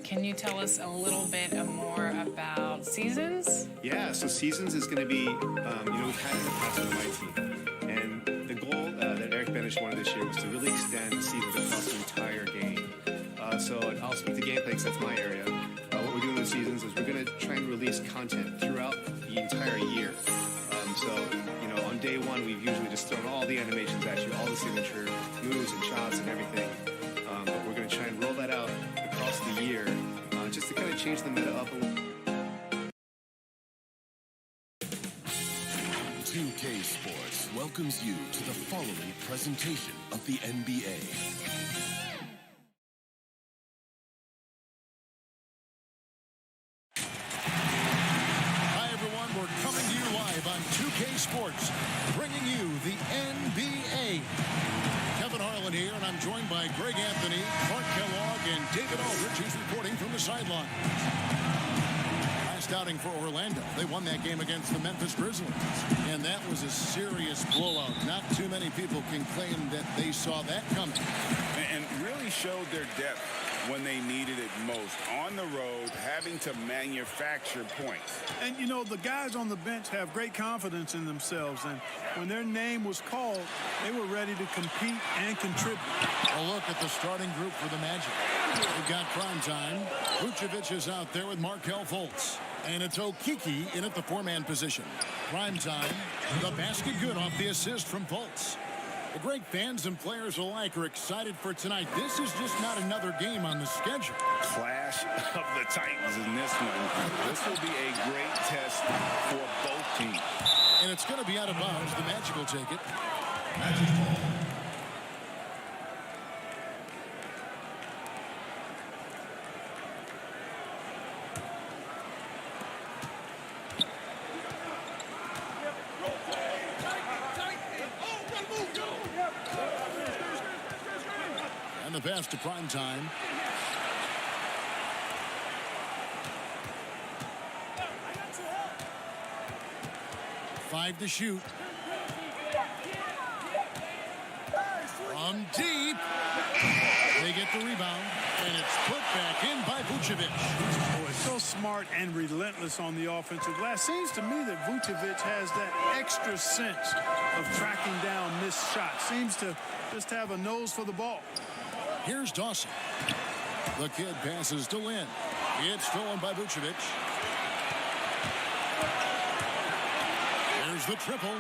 Can you tell us a little bit more about Seasons? Yeah, so Seasons is going to be, we've had in the past on my team. And the goal that Eric Benish wanted this year was to really extend Seasons across the entire game. So I'll speak to gameplay because that's my area. What we're doing with Seasons is we're going to try and release content throughout the entire year. On day one, we've usually just thrown all the animations at you, all the signature moves and shots and everything. But we're going to try and roll that out across the year just to kind of change the meta up a little. 2K Sports welcomes you to the following presentation of the NBA. Hi everyone, we're coming to you MK Sports, bringing you the NBA. Kevin Harlan here, and I'm joined by Greg Anthony, Clark Kellogg, and David Aldridge, who's reporting from the sideline. Last outing for Orlando. They won that game against the Memphis Grizzlies, and that was a serious blowout. Not too many people can claim that they saw that coming. And really showed their depth when they needed it most. On the road, having to manufacture points. And, you know, the guys on the bench have great confidence in themselves. And when their name was called, they were ready to compete and contribute. A look at the starting group for the Magic. We've got prime time. Vucevic is out there with Markelle Fultz. And it's Okeke in at the four-man position. Prime time. The basket good off the assist from Fultz. The great fans and players alike are excited for tonight. This is just not another game on the schedule. Clash of the Titans in this one. This will be a great test for both teams. And it's going to be out of bounds. The Magic will take it. And the pass to prime time. Five to shoot. From deep. They get the rebound, and it's put back in by Vucevic. Boy, so smart and relentless on the offensive glass. Seems to me that Vucevic has that extra sense of tracking down missed shots. Seems to just have a nose for the ball. Here's Dawson. The kid passes to Lynn. It's stolen by Vucevic. Here's the triple.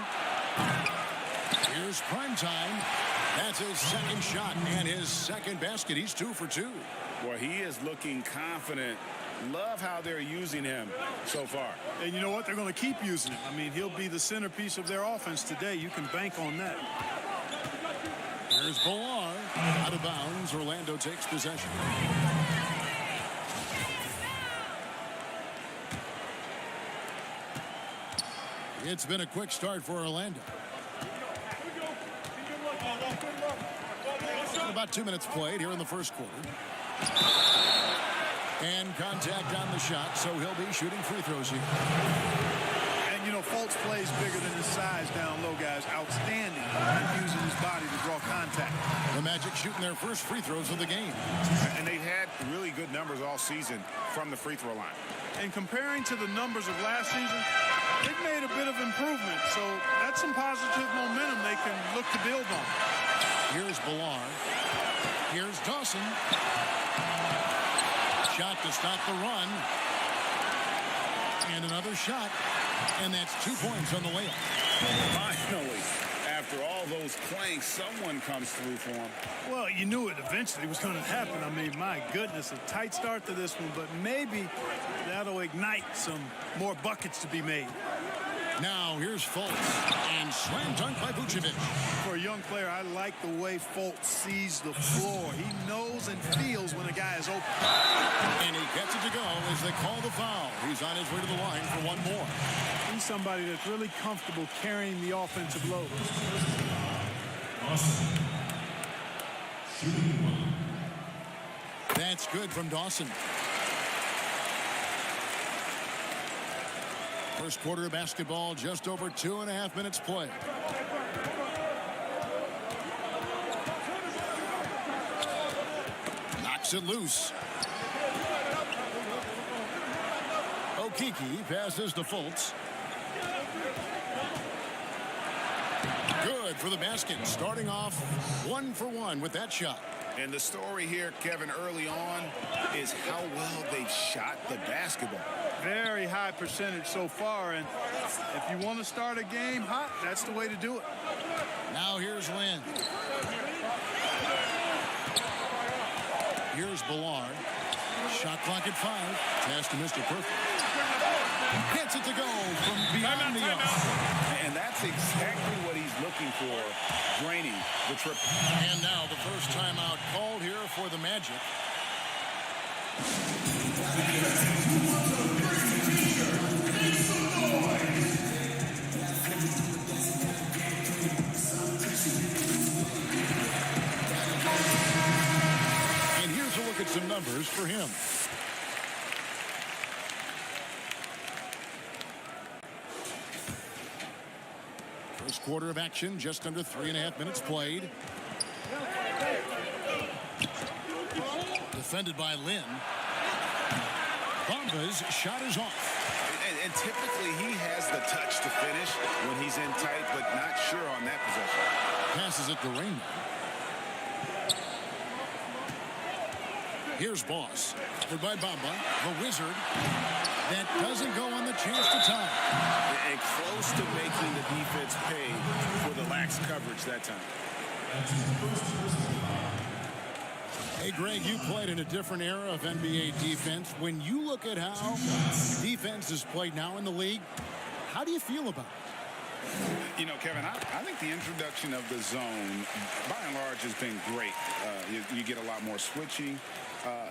Here's prime time. That's his second shot and his second basket. He's 2 for 2. Well, he is looking confident. Love how they're using him so far. And you know what? They're going to keep using him. I mean, he'll be the centerpiece of their offense today. You can bank on that. Here's Villar. Out of bounds. Orlando takes possession. It's been a quick start for Orlando. About 2 minutes played here in the first quarter. And contact on the shot, so he'll be shooting free throws here. And, you know, Fultz plays bigger than his size down low, guys. Outstanding at using his body to draw contact. The Magic shooting their first free throws of the game. And they've had really good numbers all season from the free throw line. And comparing to the numbers of last season, they've made a bit of improvement. So that's some positive momentum they can look to build on. Here's Villar. Here's Dawson. Shot to stop the run. And another shot. And that's 2 points on the layup. Finally, after all those planks, someone comes through for him. Well, you knew it eventually was going to happen. I mean, my goodness, a tight start to this one, but maybe that'll ignite some more buckets to be made. Now here's Fultz, and slam dunk by Vucevic. For a young player, I like the way Fultz sees the floor. He knows and feels when a guy is open. And he gets it to go as they call the foul. He's on his way to the line for one more. He's somebody that's really comfortable carrying the offensive load. That's good from Dawson. First quarter of basketball, just over 2.5 minutes play. Knocks it loose. Okeke passes to Fultz. Good for the basket. Starting off 1 for 1 with that shot. And the story here, Kevin, early on is how well they've shot the basketball. Very high percentage so far, and if you want to start a game hot, that's the way to do it. Now here's Lynn. Here's Villar. Shot clock at 5. Pass to Mr. Perfect. Gets it to go from beyond the arc. And that's exactly what he's looking for, draining the triple. And now the first timeout called here for the Magic. news for him. First quarter of action, just under 3.5 minutes played. Defended by Lynn. Bomba's shot is off. And typically he has the touch to finish when he's in tight, but not sure on that possession. Passes it to Raymond. Here's Boss. Goodbye, Bamba. The Wizard. That doesn't go on the chance to tie. And close to making the defense pay for the lax coverage that time. Hey, Greg, you played in a different era of NBA defense. When you look at how defense is played now in the league, how do you feel about it? You know, Kevin, I think the introduction of the zone, by and large, has been great. You get a lot more switching,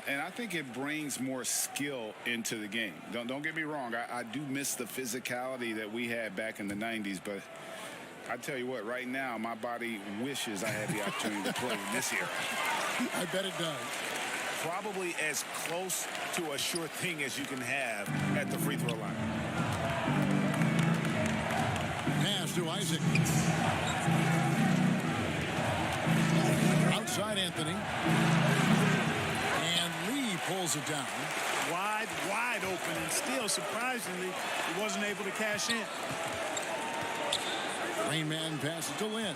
and I think it brings more skill into the game. Don't get me wrong. I do miss the physicality that we had back in the 90s, but I tell you what, right now, my body wishes I had the opportunity to play in this era. I bet it does. Probably as close to a sure thing as you can have at the free throw line. Pass to Isaac. Outside Anthony. And Lee pulls it down. Wide open, and still, surprisingly, he wasn't able to cash in. Rain Man passes to Lynn.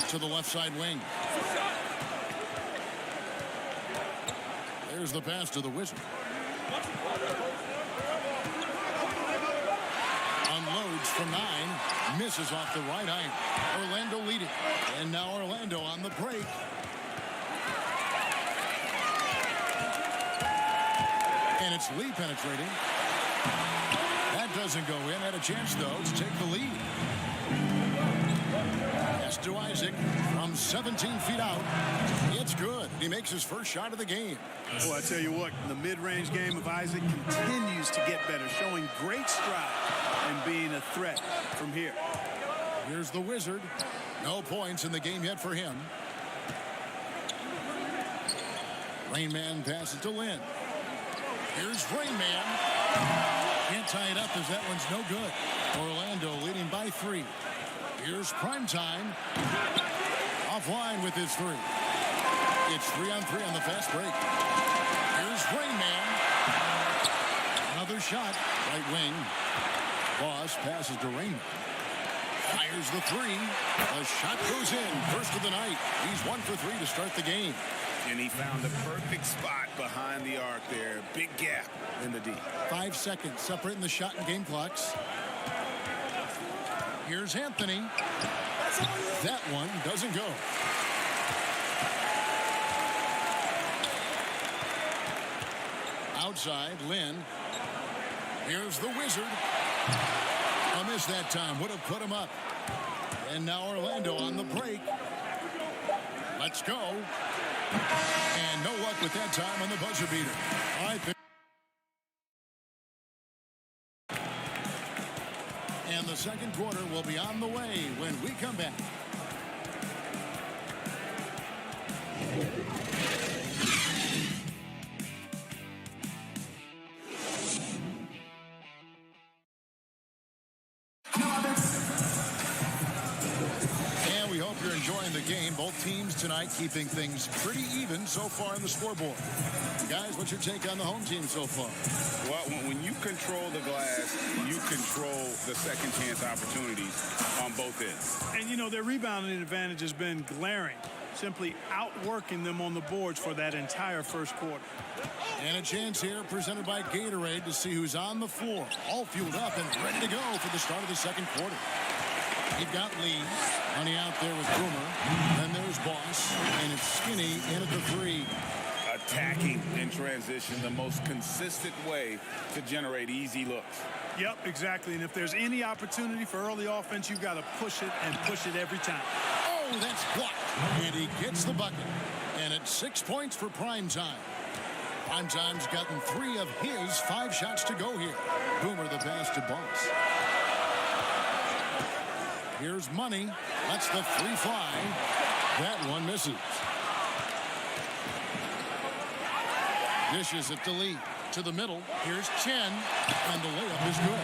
To the left side wing. There's the pass to the Wizard. Unloads from 9. Misses off the right iron. Orlando leading. And now Orlando on the break. And it's Lee penetrating. That doesn't go in. Had a chance, though, to take the lead. Pass to Isaac from 17 feet out. It's good. He makes his first shot of the game. Well, I tell you what, the mid-range game of Isaac continues to get better, showing great stride and being a threat from here. Here's the Wizard. No points in the game yet for him. Rain Man passes to Lynn. Here's Rain Man. Can't tie it up as that one's no good. Orlando leading by 3. Here's Primetime. Offline with his 3. It's 3-on-3 on the fast break. Here's Rain Man. Another shot. Right wing. Boss passes to Rain Man. Fires the 3. The shot goes in. First of the night. He's 1 for 3 to start the game. And he found the perfect spot behind the arc there. Big gap in the D. 5 seconds separating the shot and game clocks. Here's Anthony. That one doesn't go. Outside, Lynn. Here's the Wizard. A miss that time. Would have put him up. And now Orlando on the break. Let's go. And no luck with that time on the buzzer beater. All right. And the second quarter will be on the way when we come back. And we hope you're enjoying the game. Both teams tonight keeping things pretty even so far in the scoreboard. Guys, what's your take on the home team so far? Well, when you control the glass, you control the second chance opportunities on both ends. And, you know, their rebounding advantage has been glaring, simply outworking them on the boards for that entire first quarter. And a chance here presented by Gatorade to see who's on the floor. All fueled up and ready to go for the start of the second quarter. You've got Lee, Honey out there with Boomer. Then there's Boss, and it's Skinny in at the 3. Attacking in transition, the most consistent way to generate easy looks. Yep, exactly. And if there's any opportunity for early offense, you've got to push it and push it every time. Oh, that's blocked. And he gets the bucket. And it's 6 points for Primetime. Primetime's gotten 3 of his 5 shots to go here. Boomer the pass to Boss. Here's Money. That's the 3 fly. That one misses. Dishes it to Lee. To the middle. Here's Chen. And the layup is good.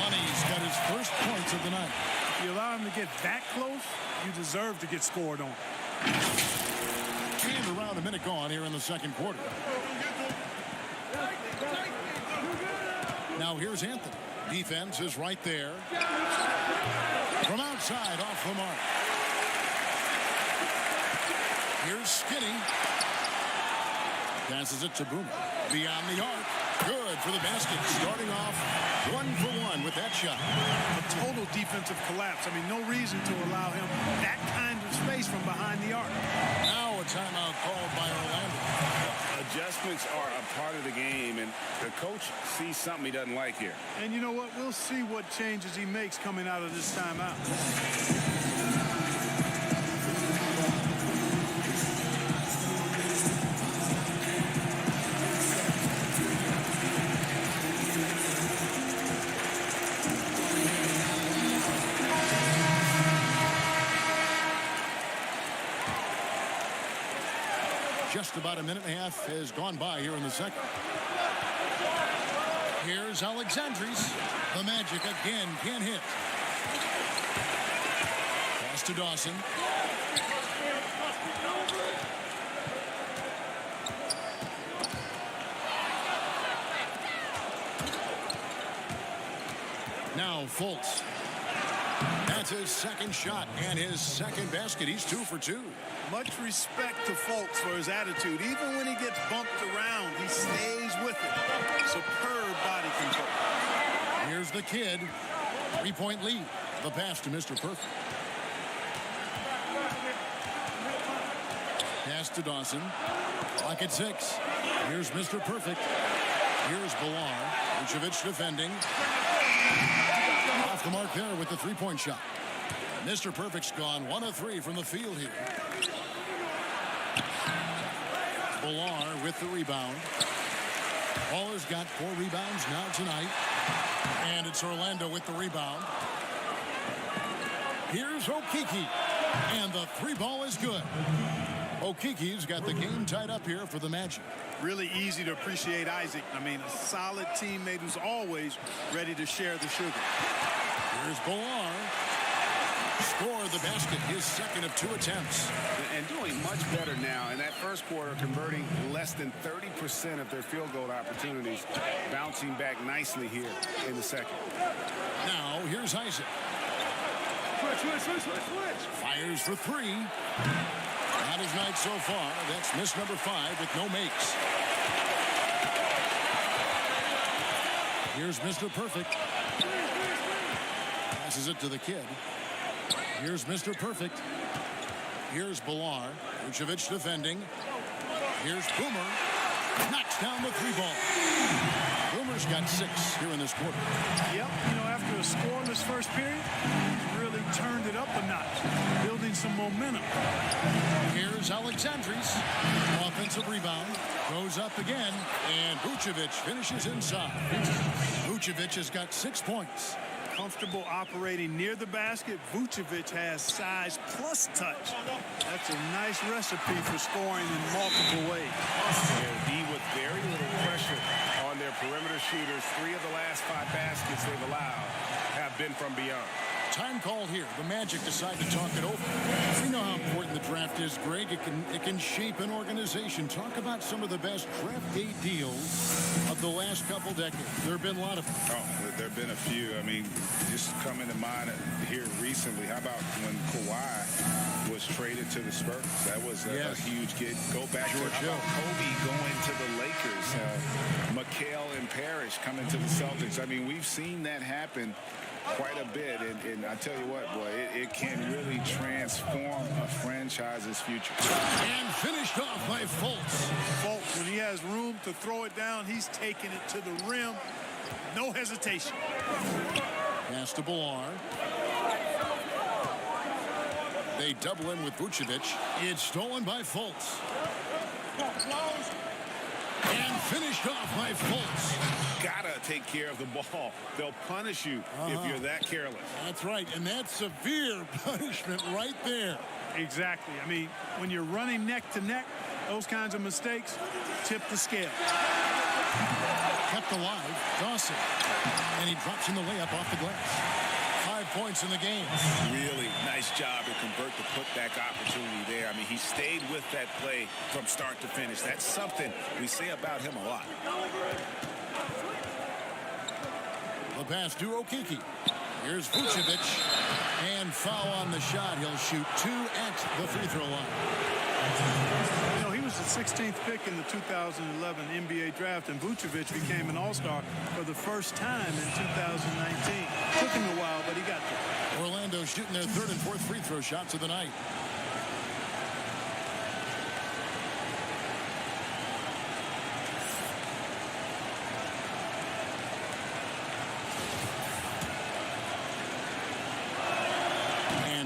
Money's got his first points of the night. If you allow him to get that close, you deserve to get scored on. And around a minute gone here in the second quarter. Now here's Anthony. Defense is right there. From outside, off the mark. Here's Skinny. Passes it to Boomer. Beyond the arc. Good for the basket. Starting off 1-for-1 with that shot. A total defensive collapse. I mean, no reason to allow him that kind of space from behind the arc. Now a timeout called by Orlando. Adjustments are a part of the game, and the coach sees something he doesn't like here. And you know what? We'll see what changes he makes coming out of this timeout. Just about a minute and a half has gone by here in the second. Here's Alexandris. The Magic again can't hit. Pass to Dawson. Now Fultz. That's his second shot and his second basket. He's 2 for 2. Much respect to Fultz for his attitude. Even when he gets bumped around, he stays with it. Superb body control. Here's the kid. 3-point lead. The pass to Mr. Perfect. Pass to Dawson. Clock at 6. Here's Mr. Perfect. Here's Bilar. Vucevic defending. Off the mark there with the 3-point shot. Mr. Perfect's gone 1 of 3 from the field here. Bilar with the rebound. Baller's got 4 rebounds now tonight. And it's Orlando with the rebound. Here's Okeke. And the 3-ball is good. Okeke's got the game tied up here for the Magic. Really easy to appreciate Isaac. I mean, a solid teammate who's always ready to share the sugar. Here's Bilar. Scored the basket, his second of 2 attempts. And doing much better now. In that first quarter, converting less than 30% of their field goal opportunities. Bouncing back nicely here in the second. Now, here's Isaac. Fires for 3. Not his night so far. That's miss number 5 with no makes. Here's Mr. Perfect. Passes it to the kid. Here's Mr. Perfect. Here's Bilar. Vucevic defending. Here's Boomer. Knocks down the 3-ball. Boomer's got 6 here in this quarter. Yep, you know, after a scoreless first period, he's really turned it up a notch, building some momentum. Here's Alexandris. Offensive rebound. Goes up again. And Vucevic finishes inside. Vucevic has got 6 points. Comfortable operating near the basket. Vucevic has size plus touch. That's a nice recipe for scoring in multiple ways. D with very little pressure on their perimeter shooters. 3 of the last 5 baskets they've allowed have been from beyond. Time called here. The Magic decide to talk it over. We know how important the draft is, Greg. It can shape an organization. Talk about some of the best draft day deals of the last couple decades. There have been a lot of them. Oh, there have been a few. I mean, just coming to mind here recently. How about when Kawhi was traded to the Spurs? That was a huge get. Go back to how about Kobe going to the Lakers. McHale and Parrish coming to the Celtics. I mean, we've seen that happen quite a bit, and I tell you what, boy, it can really transform a franchise's future. And finished off by Fultz. Fultz, when he has room to throw it down, he's taking it to the rim. No hesitation. Pass to Bilar. They double in with Vucevic. It's stolen by Fultz. And finished off by Fultz. Gotta take care of the ball. They'll punish you if you're that careless. That's right, and that's severe punishment right there. Exactly. I mean, when you're running neck to neck, Those kinds of mistakes tip the scale. Kept alive, Dawson. And he drops in the layup off the glass. 5 points in the game. Really nice job to convert the putback opportunity there. I mean, he stayed with that play from start to finish. That's something we say about him a lot. The pass to Okeke. Here's Vucevic. And foul on the shot. He'll shoot 2 at the free throw line. You know, he was the 16th pick in the 2011 NBA draft, and Vucevic became an All-Star for the first time in 2019. Took him a while, but he got there. Orlando shooting their 3rd and 4th free throw shots of the night.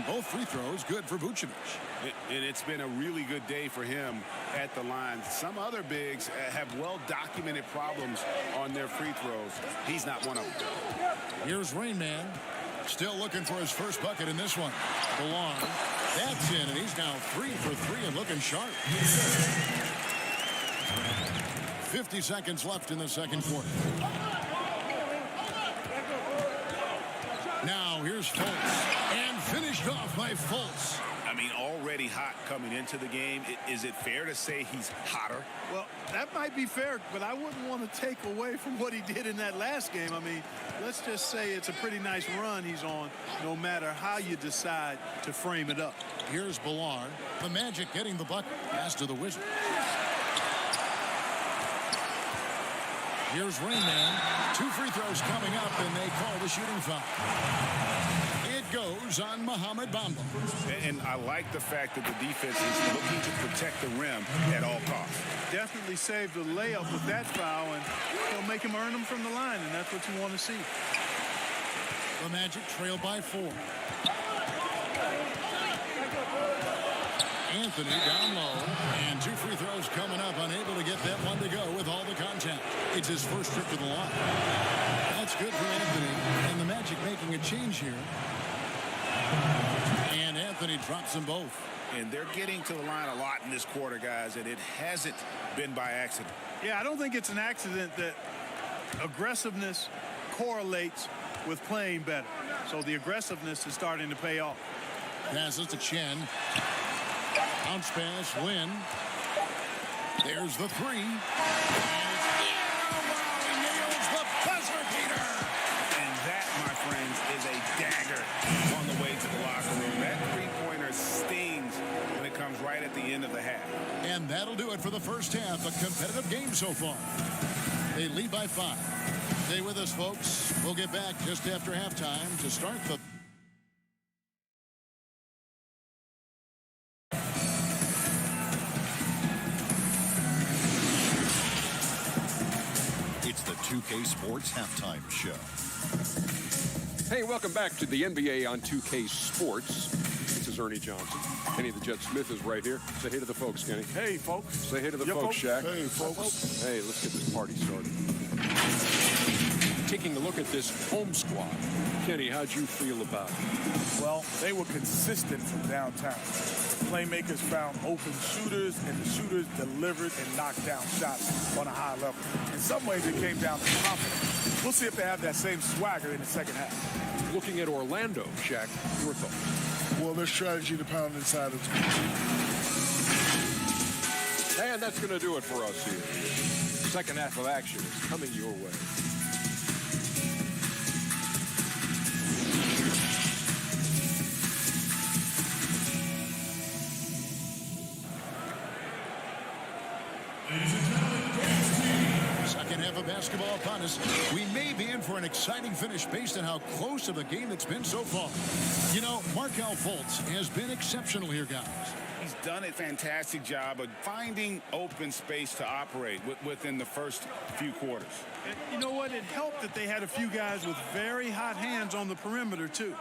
Both free throws good for Vucevic. And it's been a really good day for him at the line. Some other bigs have well-documented problems on their free throws. He's not one of them. Here's Rain Man. Still looking for his first bucket in this one. Belong. That's in, and he's now 3 for 3 and looking sharp. 50 seconds left in the second quarter. Now here's Fultz. And finished off by Fultz. I mean, already hot coming into the game. Is it fair to say he's hotter? Well, that might be fair, but I wouldn't want to take away from what he did in that last game. I mean, let's just say it's a pretty nice run he's on, no matter how you decide to frame it up. Here's Ballard. The Magic getting the bucket. Pass to the Wizards. Here's Rain Man. 2 free throws coming up, and they call the shooting foul. It goes on Mohamed Bamba. And I like the fact that the defense is looking to protect the rim at all costs. Definitely saved the layup with that foul, and he'll make him earn them from the line, and that's what you want to see. The Magic trail by 4. Anthony down low, and 2 free throws coming up, unable to get that one to go with all the contact. It's his first trip to the line. That's good for Anthony, and the Magic making a change here. And Anthony drops them both. And they're getting to the line a lot in this quarter, guys, and it hasn't been by accident. Yeah, I don't think it's an accident that aggressiveness correlates with playing better. So the aggressiveness is starting to pay off. Passes to Chen. Bounce pass, Lynn. There's the 3. And he nails the buzzer beater. And that, my friends, is a dagger on the way to the locker room. That three-pointer stings when it comes right at the end of the half. And that'll do it for the first half. A competitive game so far. They lead by 5. Stay with us, folks. We'll get back just after halftime to start the... It's the 2K Sports Halftime Show. Hey, welcome back to the NBA on 2K Sports. This is Ernie Johnson. Kenny the Jet Smith is right here. Say hey to the folks, Kenny. Hey, folks. Say hey to the folks, Shaq. Hey, folks. Hey, let's get this party started. Taking a look at this home squad. Kenny, how'd you feel about it? Well, they were consistent from downtown. Playmakers found open shooters, and the shooters delivered and knocked down shots on a high level. In some ways, it came down to confidence. We'll see if they have that same swagger in the second half. Looking at Orlando, Shaq, your thoughts? Well, their strategy to pound inside is good. And that's going to do it for us here. Second half of action is coming your way. Second half of basketball upon us. We may be in for an exciting finish based on how close of a game it's been so far. You know, Markelle Fultz has been exceptional here, guys. He's done a fantastic job of finding open space to operate within the first few quarters. You know what? It helped that they had a few guys with very hot hands on the perimeter, too.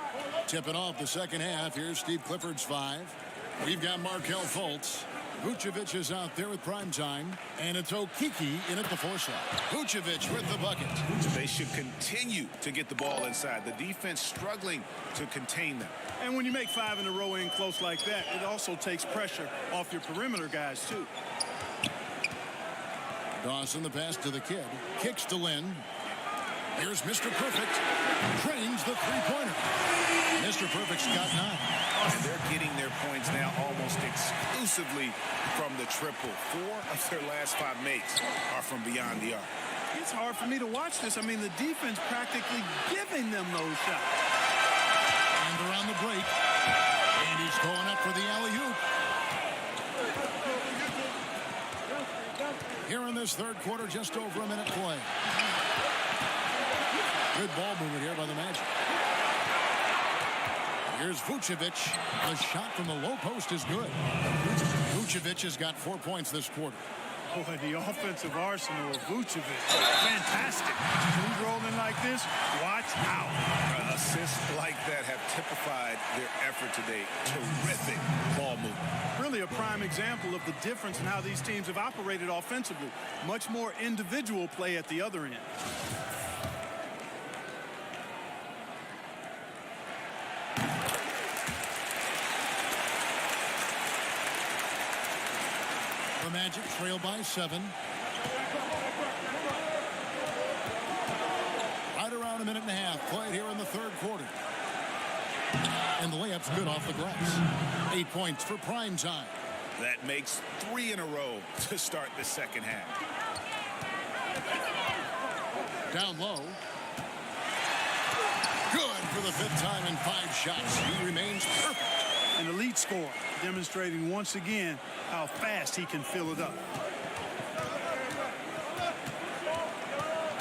Tipping off the second half. Here's Steve Clifford's 5. We've got Markelle Fultz. Vucevic is out there with prime time, and it's Okiki in at the force line. Vucevic with the bucket. They should continue to get the ball inside. The defense struggling to contain them. And when you make 5 in a row in close like that, it also takes pressure off your perimeter guys, too. Dawson, the pass to the kid. Kicks to Lynn. Here's Mr. Perfect. Trains the three-pointer. Mr. Perfect's got 9. And they're getting their points now almost exclusively from the triple. 4 of their last 5 makes are from beyond the arc. It's hard for me to watch this. I mean, the defense practically giving them those shots. And around the break. And he's going up for the alley-oop. Here in this third quarter, just over a minute play. Good ball movement here by the Magic. Here's Vucevic. The shot from the low post is good. Vucevic has got 4 points this quarter. Oh, and the offensive arsenal of Vucevic. Fantastic. When he's rolling like this, watch out. Assists like that have typified their effort today. Terrific ball movement. Really a prime example of the difference in how these teams have operated offensively. Much more individual play at the other end. The Magic trail by 7. Right around a minute and a half played here in the third quarter. And the layup's good off the glass. 8 points for prime time. That makes 3 in a row to start the second half. Down low. Good for the 5th time in 5 shots. He remains perfect. An elite scorer, demonstrating once again how fast he can fill it up.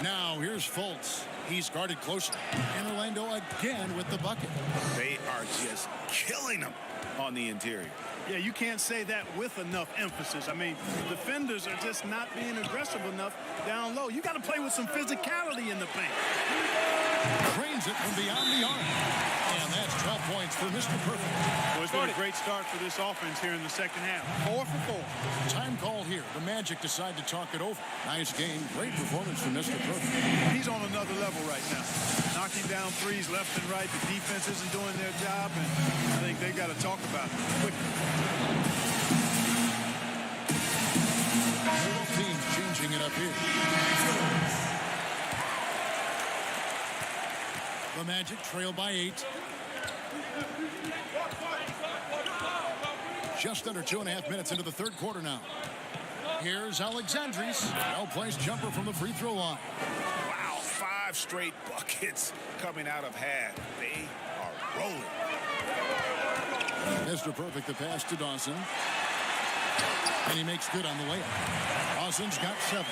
Now here's Fultz. He's guarded closely. And Orlando again with the bucket. They are just killing them on the interior. Yeah, you can't say that with enough emphasis. I mean, the defenders are just not being aggressive enough down low. You got to play with some physicality in the paint. Trains it from beyond the arc. And that's 12 points for Mr. Perfect. Well, it's been a great start for this offense here in the second half. 4 for 4. Time called here. The Magic decide to talk it over. Nice game. Great performance from Mr. Perfect. He's on another level right now. Knocking down threes left and right. The defense isn't doing their job, and I think they got to talk about it quickly. Both teams changing it up here. The Magic trail by 8. Just under 2.5 minutes into the third quarter now. Here's Alexandris. Well-placed jumper from the free throw line. Wow, 5 straight buckets coming out of half. They are rolling. Mr. Perfect, the pass to Dawson. And he makes good on the layup. Dawson's got 7.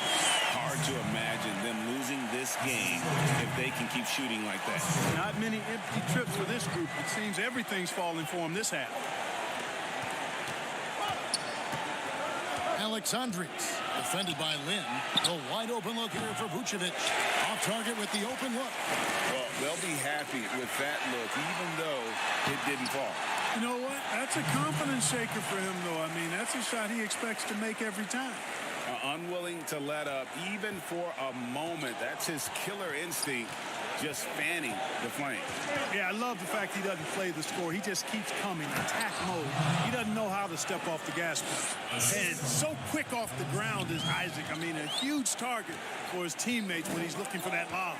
Hard to imagine them losing this game if they can keep shooting like that. Not many empty trips for this group. It seems everything's falling for them this half. Alexandris, defended by Lynn. The wide open look here for Vucevic. Off target with the open look. Well, they'll be happy with that look, even though it didn't fall. You know what? That's a confidence shaker for him, though. I mean, that's a shot he expects to make every time. Unwilling to let up, even for a moment. That's his killer instinct, just fanning the flame. Yeah, I love the fact he doesn't play the score. He just keeps coming, attack mode. He doesn't know how to step off the gas pedal. And so quick off the ground is Isaac. I mean, a huge target for his teammates when he's looking for that lob.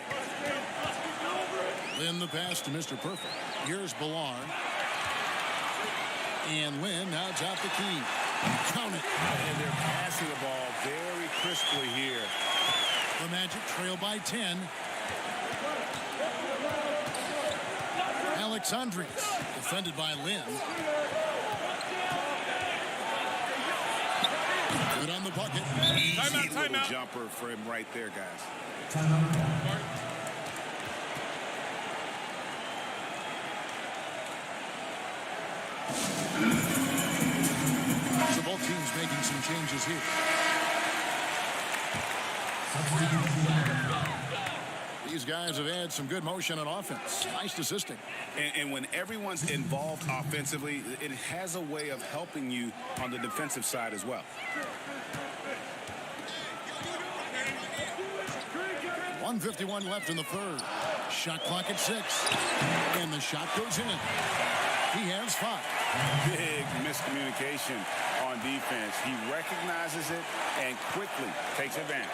Lynn the pass to Mr. Perfect. Here's Ballard. And Lynn now top the key. Count it. And they're passing the ball very crisply here. The Magic trail by 10. Alexandris, defended by Lynn. Good on the bucket. Easy little jumper for him right there, guys. So both teams making some changes here. These guys have had some good motion on offense. Nice assisting. And when everyone's involved offensively, it has a way of helping you on the defensive side as well. 1:51 left in the third. Shot clock at 6. And the shot goes in. He has 5. Big miscommunication on defense. He recognizes it and quickly takes advantage.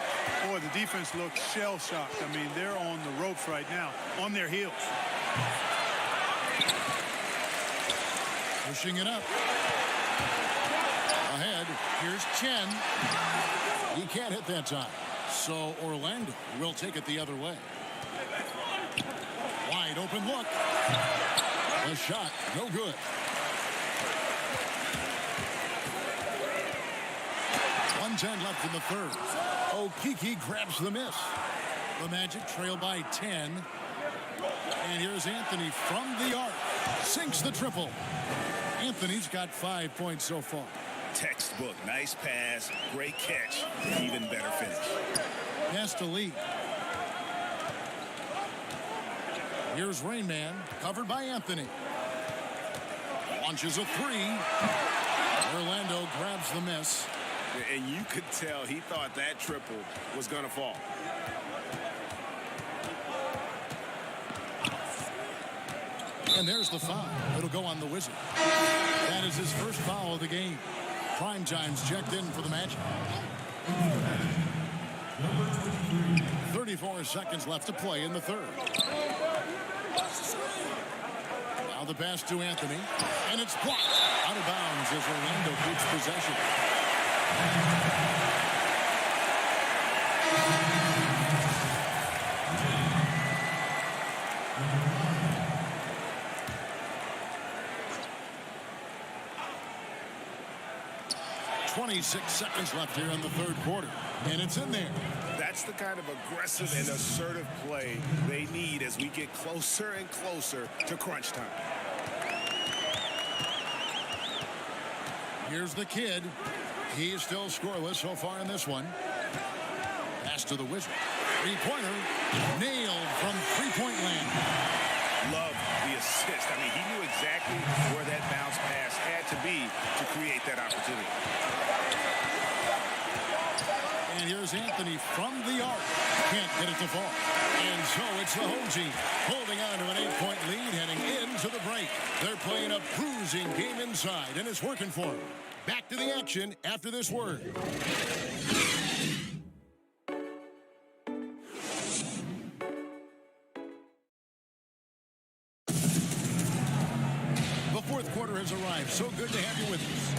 Boy, the defense looks shell-shocked. I mean, they're on the ropes right now, on their heels. Pushing it up. Ahead. Here's Chen. He can't hit that time. So Orlando will take it the other way. Wide open look. The shot, no good. .110 left in the third. Okeke grabs the miss. The Magic trail by 10. And here's Anthony from the arc. Sinks the triple. Anthony's got 5 points so far. Textbook, nice pass, great catch, even better finish. Has to lead. Here's Rain Man, covered by Anthony. Launches a 3. Orlando grabs the miss. And you could tell he thought that triple was going to fall. And there's the foul. It'll go on the Wizard. That is his first foul of the game. Prime time's checked in for the Magic. 34 seconds left to play in the third. Now the pass to Anthony. And it's blocked. Out of bounds as Orlando keeps possession. .26 seconds left here in the third quarter. And it's in there. That's the kind of aggressive and assertive play they need as we get closer and closer to crunch time. Here's the kid. He's still scoreless so far in this one. Pass to the Wizard. Three-pointer. Nailed from three-point land. Love the assist. I mean, he knew exactly where that bounce pass had to be to create that opportunity. And here's Anthony from the arc. Can't get it to fall. And so it's the home team holding on to an 8-point lead heading into the break. They're playing a bruising game inside, and it's working for them. Back to the action after this word. The fourth quarter has arrived. So good to have you with us.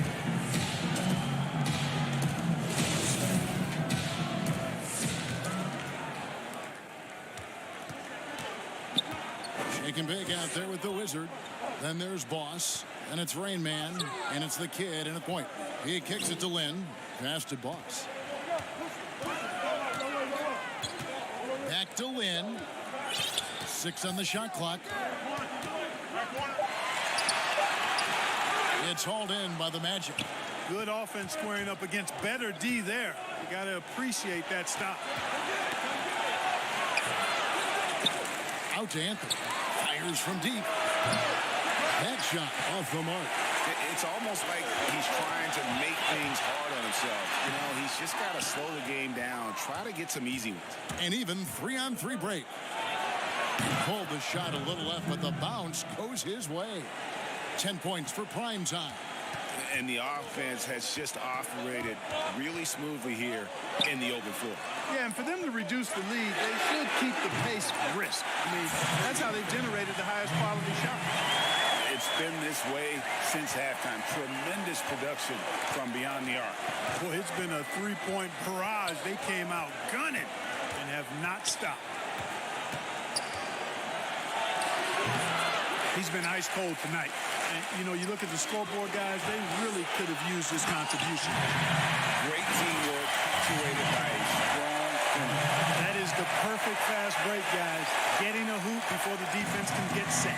Shake and bake out there with the Wizard. Then there's Boss, and it's Rain Man, and it's the kid, and a point. He kicks it to Lynn. Pass to Boss. Back to Lynn. 6 on the shot clock. It's hauled in by the Magic. Good offense squaring up against better D there. You got to appreciate that stop. Out to Anthony. Fires from deep. That shot off the mark. It's almost like he's trying to make things hard on himself. You know, he's just got to slow the game down. Try to get some easy ones. And even 3-on-3 break. Pulled the shot a little left, but the bounce goes his way. 10 points for prime time. And the offense has just operated really smoothly here in the open floor. Yeah, and for them to reduce the lead, they should keep the pace brisk. I mean, that's how they've generated the highest quality shot. It's been this way since halftime. Tremendous production from beyond the arc. Boy, it's been a three-point barrage. They came out gunning and have not stopped. He's been ice cold tonight. And, you know, you look at the scoreboard, guys, they really could have used his contribution. Great teamwork punctuated by a strong finish. That is the perfect fast break, guys. Getting a hoop before the defense can get set.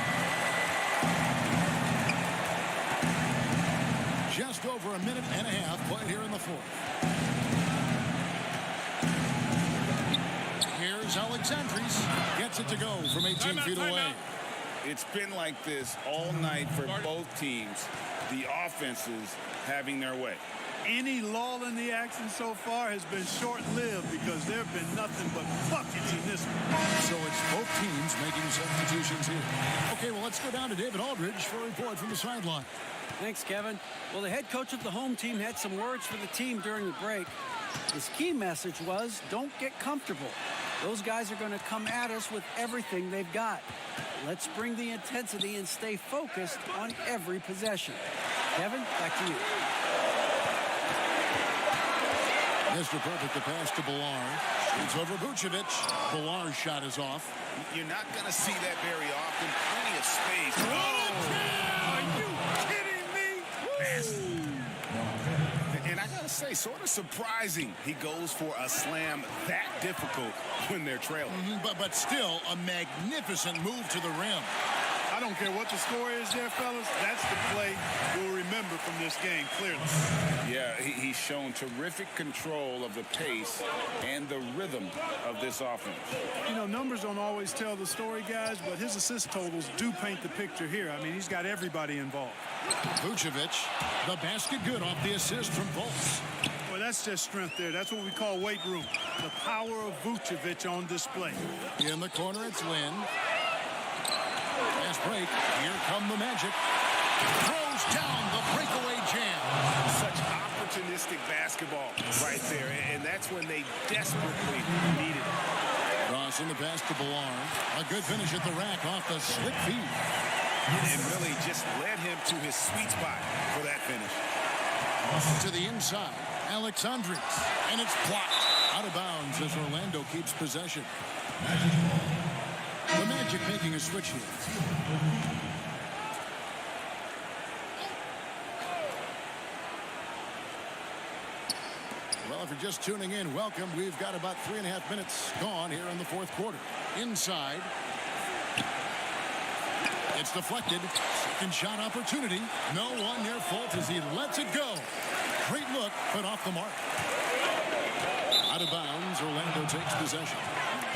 Just over a minute and a half played here in the fourth. Here's Here's Alexandris. Gets it to go from 18 feet away. It's been like this all night for both teams. The offenses having their way. Any lull in the action so far has been short-lived because there have been nothing but buckets in this one. So it's both teams making substitutions here. Okay, well, let's go down to David Aldridge for a report from the sideline. Thanks, Kevin. Well, the head coach of the home team had some words for the team during the break. His key message was, don't get comfortable. Those guys are going to come at us with everything they've got. Let's bring the intensity and stay focused on every possession. Kevin, back to you. Mr. Perfect, the pass to Bilar. It's over Vucevic. Bilar's shot is off. You're not going to see that very often. Plenty of space. Are you kidding me? And I got to say, sort of surprising he goes for a slam that difficult when they're trailing. But still, a magnificent move to the rim. I don't care what the score is there, fellas. That's the play we'll remember from this game, clearly. Yeah, he's shown terrific control of the pace and the rhythm of this offense. You know, numbers don't always tell the story, guys, but his assist totals do paint the picture here. I mean, he's got everybody involved. Vucevic, the basket good off the assist from Fultz. Well, that's just strength there. That's what we call weight room. The power of Vucevic on display. In the corner, it's Lynn. Fast break. Here come the Magic. Throws down the breakaway jam. Such opportunistic basketball right there, and that's when they desperately need it. Ross in the pass to Bilar. A good finish at the rack off the slick feed. And really just led him to his sweet spot for that finish. To the inside, Alexandris, and it's blocked. Out of bounds as Orlando keeps possession. The Magic making a switch here. Well, if you're just tuning in, welcome. We've got about 3.5 minutes gone here in the fourth quarter. Inside. It's deflected. Second shot opportunity. No one near fault as he lets it go. Great look, but off the mark. Out of bounds, Orlando takes possession.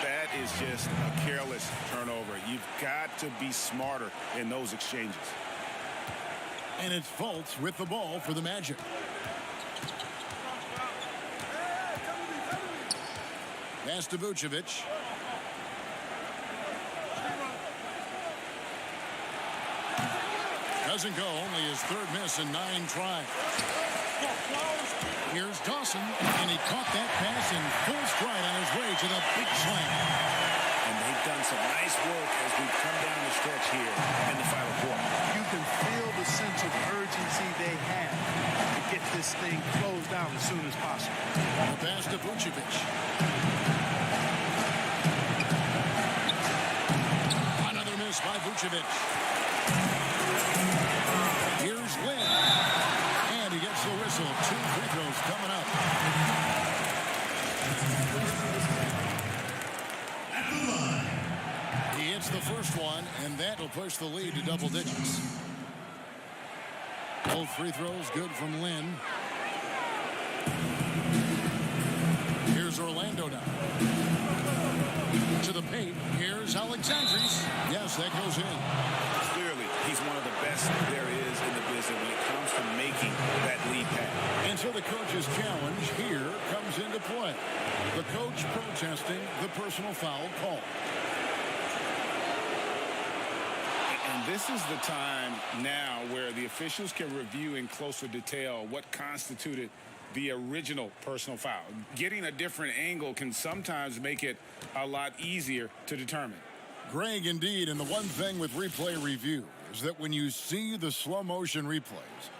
That is just a careless turnover. You've got to be smarter in those exchanges. And it's Fultz with the ball for the Magic. Pass to Vucevic. Doesn't go, only his third miss in 9 tries. Here's Dawson, and he caught that pass in full stride on his way to the big slam. And they've done some nice work as we come down the stretch here in the final quarter. You can feel the sense of urgency they have to get this thing closed out as soon as possible. The pass to Vucevic. Another miss by Vucevic. Here's Lynn. And he gets the whistle. 2 free throws coming up. He hits the first one, and that will push the lead to double digits. Both free throws good from Lynn. Here's Orlando now. To the paint. Here's Alexandris. Yes, that goes in. Clearly, he's one of the best there is in the business when it comes to making that lead pass. And so the coach's challenge here comes into play. The coach protesting the personal foul call. And this is the time now where the officials can review in closer detail what constituted the original personal foul. Getting a different angle can sometimes make it a lot easier to determine. Greg, indeed, and the one thing with replay review is that when you see the slow motion replays,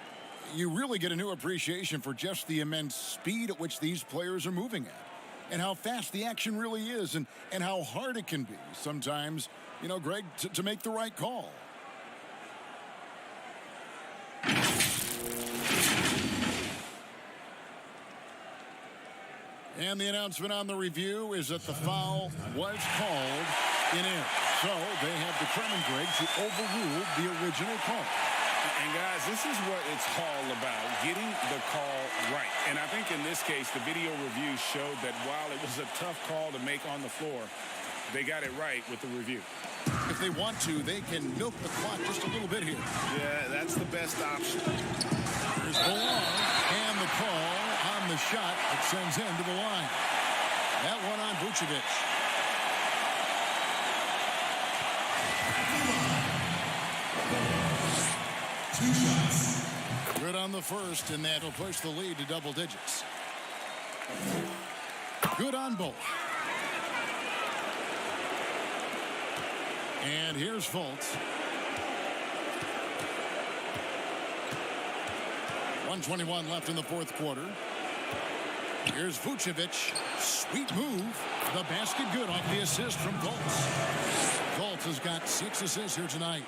you really get a new appreciation for just the immense speed at which these players are moving at and how fast the action really is and how hard it can be sometimes, you know, Greg, to make the right call. And the announcement on the review is that the foul was called in. So they have determined, Greg, to overrule the original call. And guys, this is what it's all about, getting the call right. And I think in this case, the video review showed that while it was a tough call to make on the floor, they got it right with the review. If they want to, they can milk the clock just a little bit here. Yeah, that's the best option. Here's Bilal, and the call on the shot that sends him to the line. That one on Vucevic. Two shots. Good on the first, and that'll push the lead to double digits. Good on both. And here's Fultz. 1:21 left in the fourth quarter. Here's Vucevic. Sweet move. The basket good off the assist from Fultz. Fultz has got 6 assists here tonight.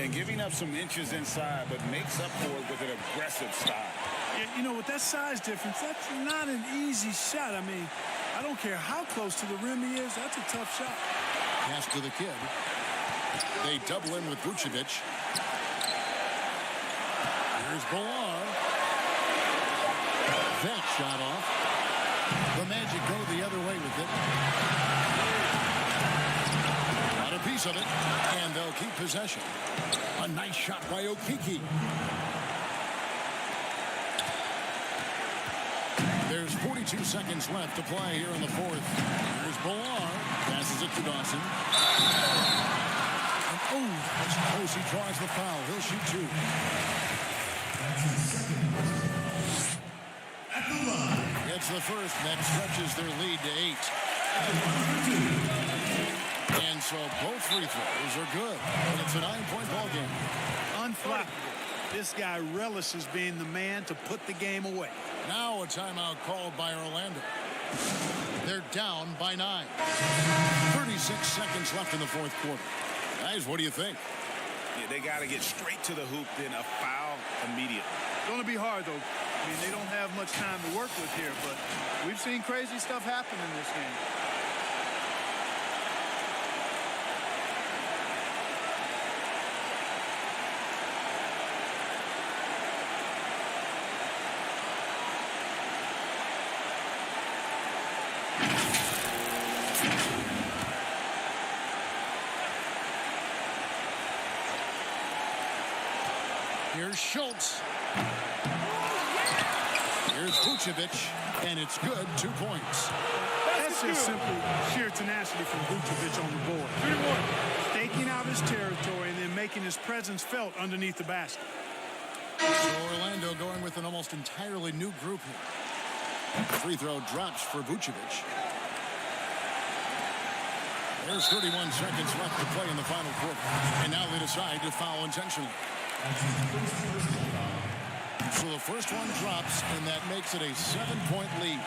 And giving up some inches inside, but makes up for it with an aggressive style. Yeah, you know, with that size difference, that's not an easy shot. I mean, I don't care how close to the rim he is. That's a tough shot. Pass to the kid. They double in with Vucevic. Here's Bilal. That shot off. The Magic go the other way with it. Got a piece of it, and they'll keep possession. A nice shot by Okeke. There's 42 seconds left to play here in the fourth. Here's Bilal. Passes it to Dawson. And that's close. He draws the foul. He'll shoot 2. It's the first that stretches their lead to 8. And so both free throws are good. And it's a 9-point ball game. Unflappable. This guy relishes being the man to put the game away. Now a timeout called by Orlando. They're down by 9. 36 seconds left in the fourth quarter. Guys, what do you think? Yeah, they got to get straight to the hoop, then a foul immediately. It's going to be hard, though. I mean, they don't have much time to work with here, but we've seen crazy stuff happen in this game. Here's Schultz. Here's Vucevic, and it's good. 2 points. That's just simply sheer tenacity from Vucevic on the board. 3-1. Staking out his territory and then making his presence felt underneath the basket. So Orlando going with an almost entirely new group here. Free throw drops for Vucevic. There's 31 seconds left to play in the final quarter. And now they decide to foul intentionally. So the first one drops, and that makes it a 7-point lead.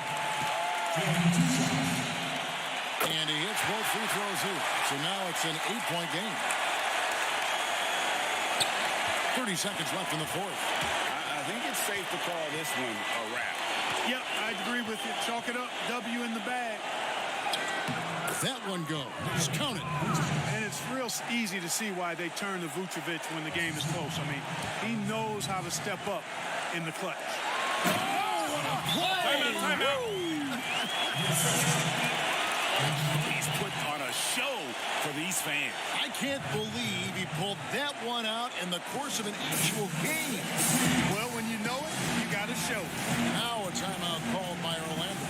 And he hits both free throws here. So now it's an 8-point game. 30 seconds left in the fourth. I think it's safe to call this one a wrap. Yep, I agree with you. Chalk it up. W in the bag. That one goes. Just count it. And it's real easy to see why they turn to Vucevic when the game is close. I mean, he knows how to step up in the clutch. Oh, what a play! Timeout. He's put on a show for these fans. I can't believe he pulled that one out in the course of an actual game. Well, when you know it, you got to show. Now a timeout called by Orlando.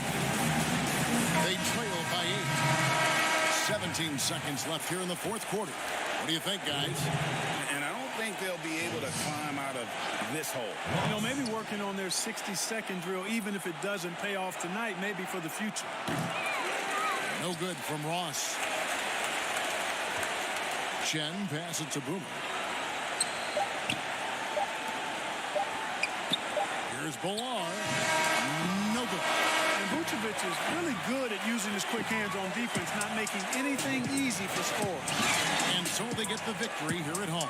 They trail by 8. 17 seconds left here in the fourth quarter. What do you think, guys? And I don't think they'll be able to climb out of this hole. You know, maybe working on their 60-second drill, even if it doesn't pay off tonight, maybe for the future. No good from Ross. Chen passes it to Boomer. Here's Bilal. No good. And Vucevic is really good at using his quick hands on defense, not making anything easy for scores. And so they get the victory here at home.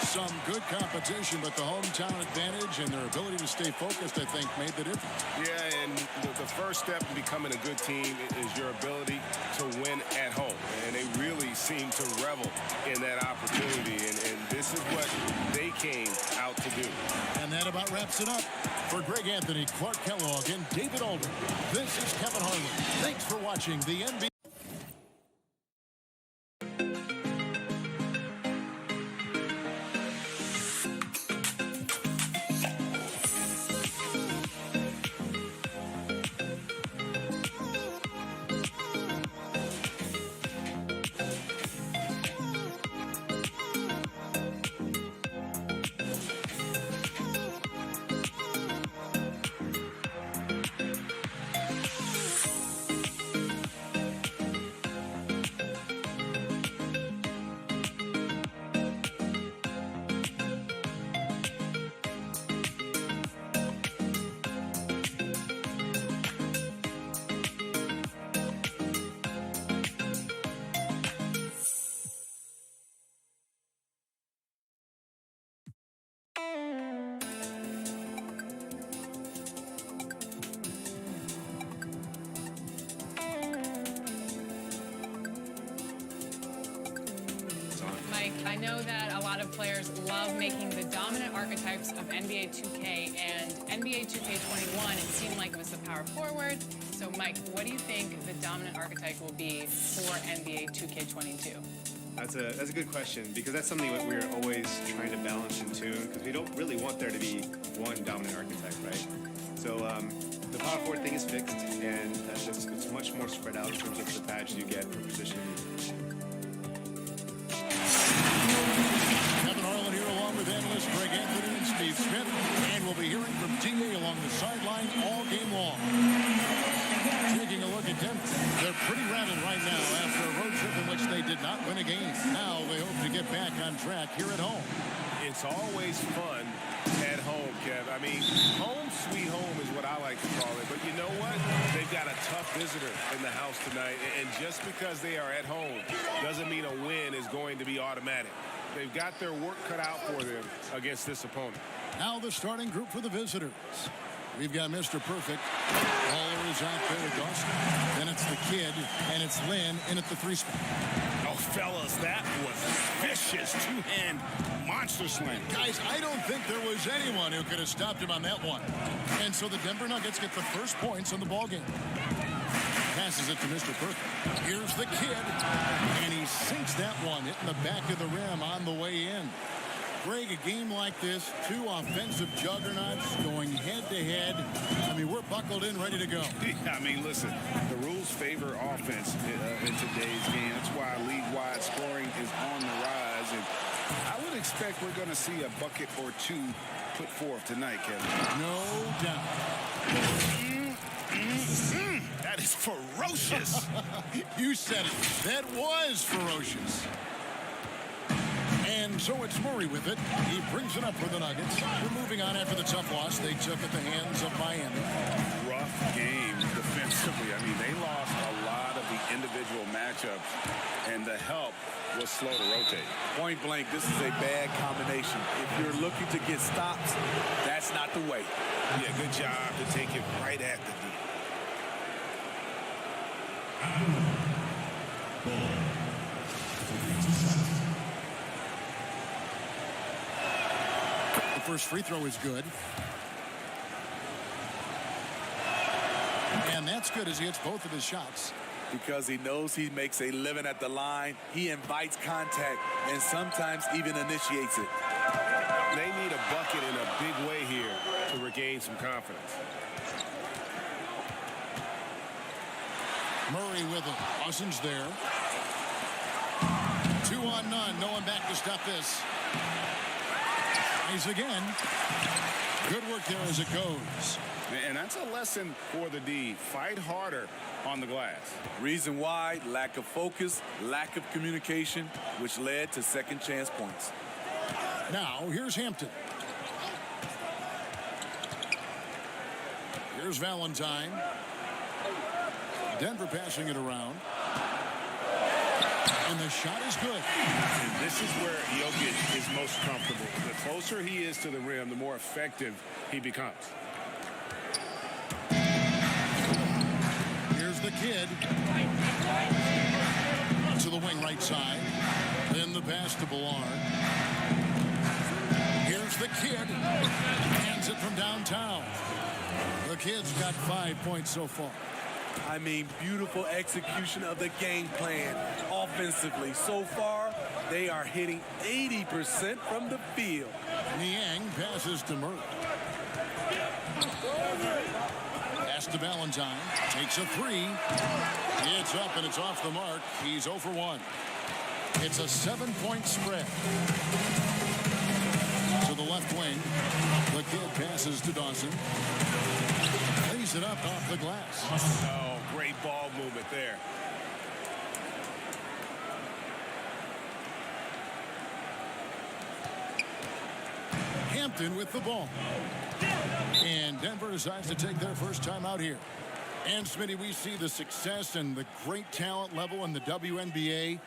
Some good competition, but the hometown advantage and their ability to stay focused, I think, made the difference. Yeah, and the first step in becoming a good team is your ability to win at home. And they really seem to revel in that opportunity. And this This is what they came out to do. And that about wraps it up. For Greg Anthony, Clark Kellogg, and David Aldridge, this is Kevin Harlan. Thanks for watching the NBA. Mike, I know that a lot of players love making the dominant archetypes of NBA 2K and NBA 2K21. It seemed like it was the power forward. So, Mike, what do you think the dominant archetype will be for NBA 2K22? That's a good question, because that's something that we're always trying to balance and tune, because we don't really want there to be one dominant archetype, right? So the power forward thing is fixed, and it's much more spread out in terms of the badges you get per position. Kevin Harlan here along with analysts Greg Anthony and Steve Smith, and we'll be hearing from DA along the sideline all game long. Taking a look at Denver, they're pretty rattled right now after a road trip in which they did not win a game. Now they hope to get back on track here at home. It's always fun at home, Kev. I mean, home sweet home is what I like to call it. But you know what? They've got a tough visitor in the house tonight. And just because they are at home doesn't mean a win is going to be automatic. They've got their work cut out for them against this opponent. Now the starting group for the visitors. We've got Mr. Perfect. Baller is out there with Dawson. Then it's the kid, and it's Lynn in at the 3 spot. Oh, fellas, that was vicious two-hand monster slam. Guys, I don't think there was anyone who could have stopped him on that one. And so the Denver Nuggets get the first points on the ballgame. Passes it to Mr. Perfect. Here's the kid, and he sinks that one, hitting the back of the rim on the way in. Greg, a game like this, two offensive juggernauts going head-to-head. I mean, we're buckled in, ready to go. Yeah, I mean, listen, the rules favor offense in today's game. That's why league-wide scoring is on the rise. And I would expect we're going to see a bucket or two put forth tonight, Kevin. No doubt. That is ferocious. You said it. That was ferocious. And so it's Murray with it. He brings it up for the Nuggets. We're moving on after the tough loss they took at the hands of Miami. Rough game defensively. I mean, they lost a lot of the individual matchups, and the help was slow to rotate. Point blank, this is a bad combination. If you're looking to get stops, that's not the way. Yeah, good job to take it right at the D. First free throw is good. And that's good as he hits both of his shots. Because he knows he makes a living at the line. He invites contact and sometimes even initiates it. They need a bucket in a big way here to regain some confidence. Murray with it. Cousins there. 2 on none. No one back to stop this. He's again. Good work there as it goes. And that's a lesson for the D. Fight harder on the glass. Reason why, lack of focus, lack of communication, which led to second chance points. Now, here's Hampton. Here's Valentine. Denver passing it around. And the shot is good. And this is where Jokic is most comfortable. The closer he is to the rim, the more effective he becomes. Here's the kid. To the wing right side. Then the pass to Ballard. the kid. Hands it from downtown. The Kid's got 5 points so far. I mean, beautiful execution of the game plan offensively. So far, they are hitting 80% from the field. Niang passes to Murray. Pass to Valentine. Takes a three. It's up and it's off the mark. He's 0 for 1. It's a 7-point spread. To the left wing. The Kid passes to Dawson. Lays it up off the glass. Oh, great ball movement there. Hampton with the ball. And Denver decides to take their first time out here. And Smitty, we see the success and the great talent level in the WNBA.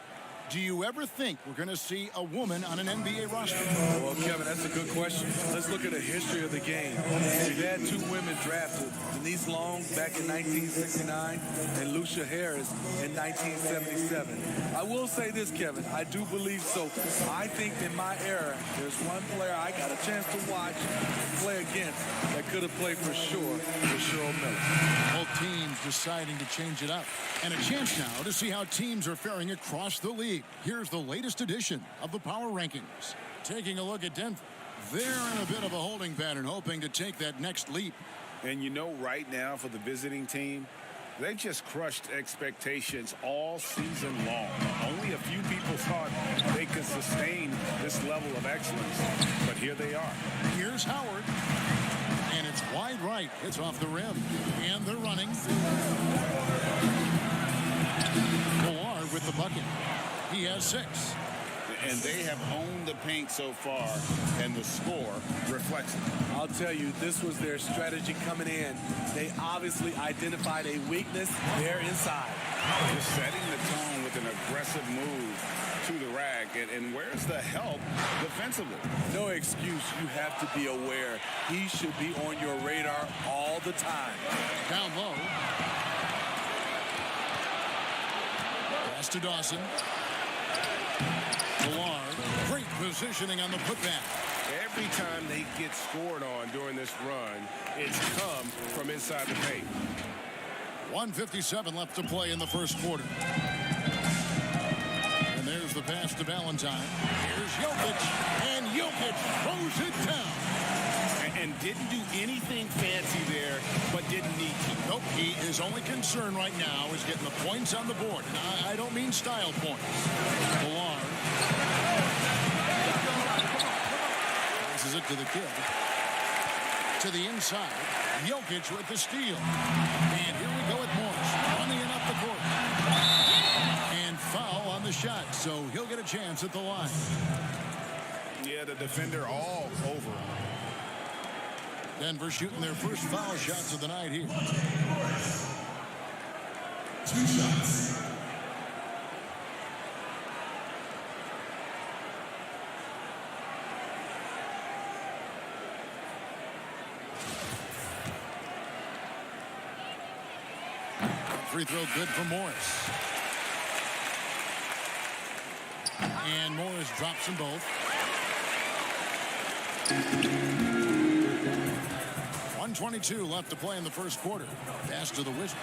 Do you ever think we're going to see a woman on an NBA roster? Well, Kevin, that's a good question. Let's look at the history of the game. We've had 2 women drafted, Denise Long back in 1969 and Lucia Harris in 1977. I will say this, Kevin, I do believe so. I think in my era, there's one player I got a chance to watch play against that could have played for sure with Cheryl Miller. Both teams deciding to change it up. And a chance now to see how teams are faring across the league. Here's the latest edition of the Power Rankings. Taking a look at Denver. They're in a bit of a holding pattern, hoping to take that next leap. And you know, right now for the visiting team, they've just crushed expectations all season long. Only a few people thought they could sustain this level of excellence, but here they are. Here's Howard. And it's wide right. It's off the rim. And they're running. Millard with the bucket. He has 6. And they have owned the paint so far, and the score reflects it. I'll tell you, this was their strategy coming in. They obviously identified a weakness there inside. Just setting the tone with an aggressive move to the rack. And where's the help defensively? No excuse. You have to be aware. He should be on your radar all the time. Down low. Pass to Dawson. Millard. Great positioning on the putback. Every time they get scored on during this run, it's come from inside the paint. 1:57 left to play in the first quarter. And there's the pass to Valentine. Here's Jokic. And Jokic throws it down. And didn't do anything fancy there, but didn't need to. Nope, his only concern right now is getting the points on the board. And I don't mean style points. Millard. Passes it to the Kid. To the inside. Jokic with the steal. And here we go with Morris. Running it up the court. And foul on the shot, so he'll get a chance at the line. Yeah, the defender all over. Denver shooting their first foul shots of the night here. 2 shots. Free throw good for Morris. And Morris drops them both. 1:22 left to play in the first quarter. Pass to the Wizard.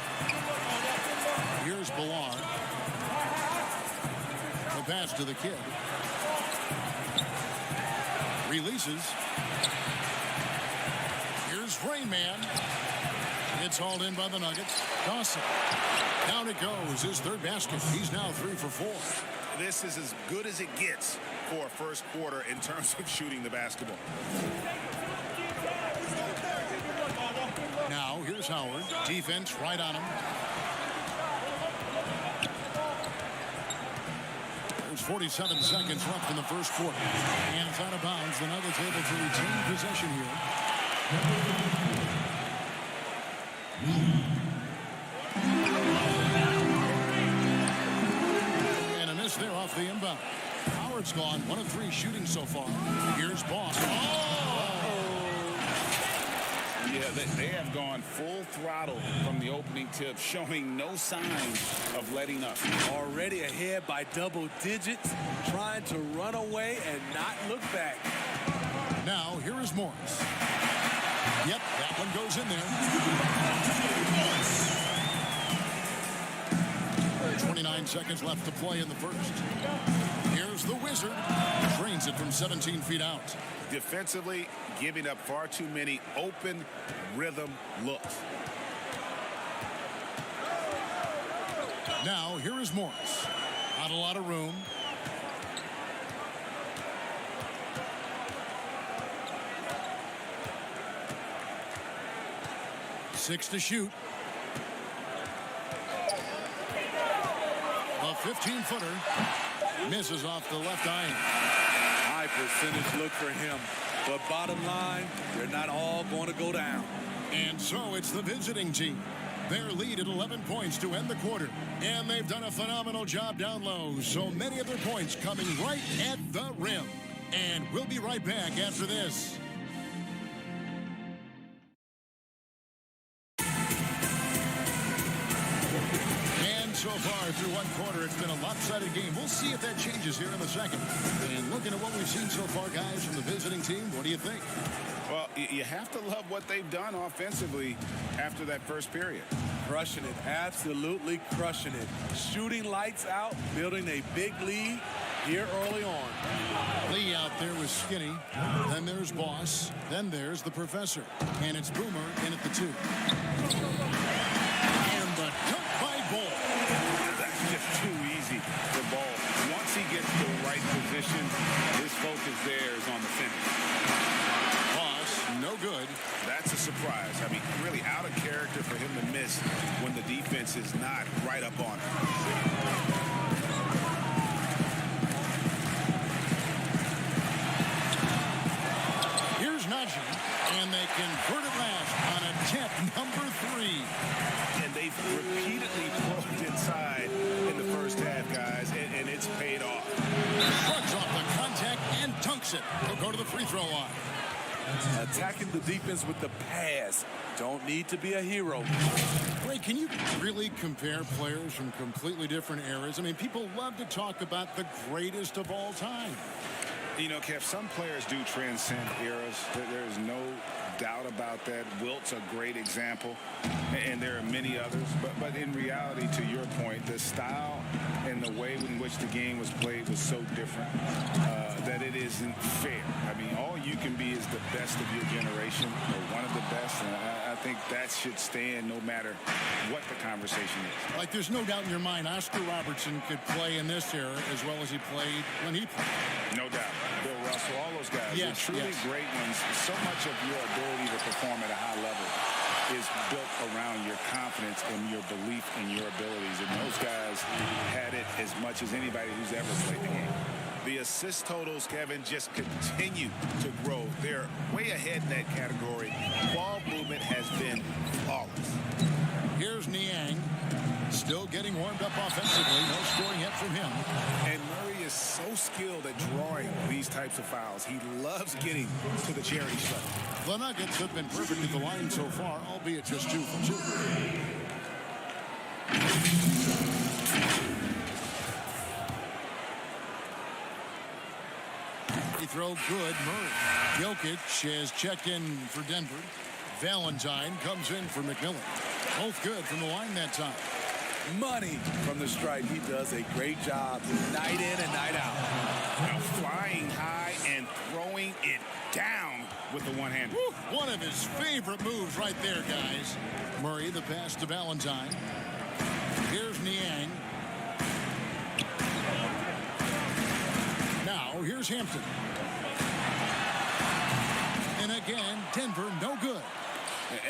Here's Millard. The pass to the Kid. Releases. Here's Rayman. It's hauled in by the Nuggets. Dawson. Down it goes. His 3rd basket. He's now 3 for 4. This is as good as it gets for a first quarter in terms of shooting the basketball. Now, here's Howard. Defense right on him. There's 47 seconds left in the first quarter. And it's out of bounds. The Nuggets able to retain possession here. And a miss there off the inbound. Howard's gone 1 of 3 shooting so far. Here's Boss. Yeah, they have gone full throttle from the opening tip, showing no signs of letting up. Already ahead by double digits, trying to run away and not look back. Now, here is Morris. Yep, that one goes in there. 29 seconds left to play in the first. Here's the Wizard. Drains it from 17 feet out. Defensively, giving up far too many open rhythm looks. Now, here is Morris. Not a lot of room. Six to shoot. A 15-footer. Misses off the left eye. High percentage look for him. But bottom line, they're not all going to go down. And so it's the visiting team. Their lead at 11 points to end the quarter. And they've done a phenomenal job down low. So many of their points coming right at the rim. And we'll be right back after this. So far through one quarter, it's been a lopsided game. We'll see if that changes here in the second. And looking at what we've seen so far, guys, from the visiting team, what do you think? Well, you have to love what they've done offensively after that first period. Crushing it, absolutely crushing it. Shooting lights out, building a big lead here early on. Lee out there was Skinny. Then there's Boss. Then there's the Professor. And it's Boomer in at the 2. And the dunk by Ball. That's just too easy for Ball. Once he gets to the right position, his focus there is on the finish. Boss, no good. That's a surprise. I mean, really out of character for him to miss when the defense is not right up on him. Here's Najee, and they convert it last on attempt number 3. And they've repeatedly poked inside in the first half, guys, and it's paid off. Shrugs off the contact and dunks it. He'll go to the free throw line. Attacking the defense with the pass. Don't need to be a hero. Ray, can you really compare players from completely different eras? I mean, people love to talk about the greatest of all time. You know, Kev, some players do transcend eras. There's no doubt about that. Wilt's a great example, and there are many others. But in reality, to your point, the style and the way in which the game was played was so different that it isn't fair. I mean, all you can be is the best of your generation, or one of the best, and I think that should stand no matter what the conversation is. Like, there's no doubt in your mind Oscar Robertson could play in this era as well as he played when he played. No doubt. Bill Russell, all those guys. Yes, they're truly great ones. So much of your ability to perform at a high level is built around your confidence and your belief in your abilities. And those guys had it as much as anybody who's ever played the game. The assist totals, Kevin, just continue to grow. They're way ahead in that category. Ball movement has been flawless. Here's Niang, still getting warmed up offensively. No scoring yet from him. And Murray is so skilled at drawing these types of fouls. He loves getting to the charity stripe. The Nuggets have been perfect at the line so far, albeit just 2 for 2. Free throw good, Murray. Jokic has checked in for Denver. Valentine comes in for McMillan. Both good from the line that time. Money from the stripe. He does a great job night in and night out. Now flying high and throwing it down with the one-hander. One of his favorite moves right there, guys. Murray, the pass to Valentine. Here's Niang. Now, here's Hampton. And again, Denver, no good.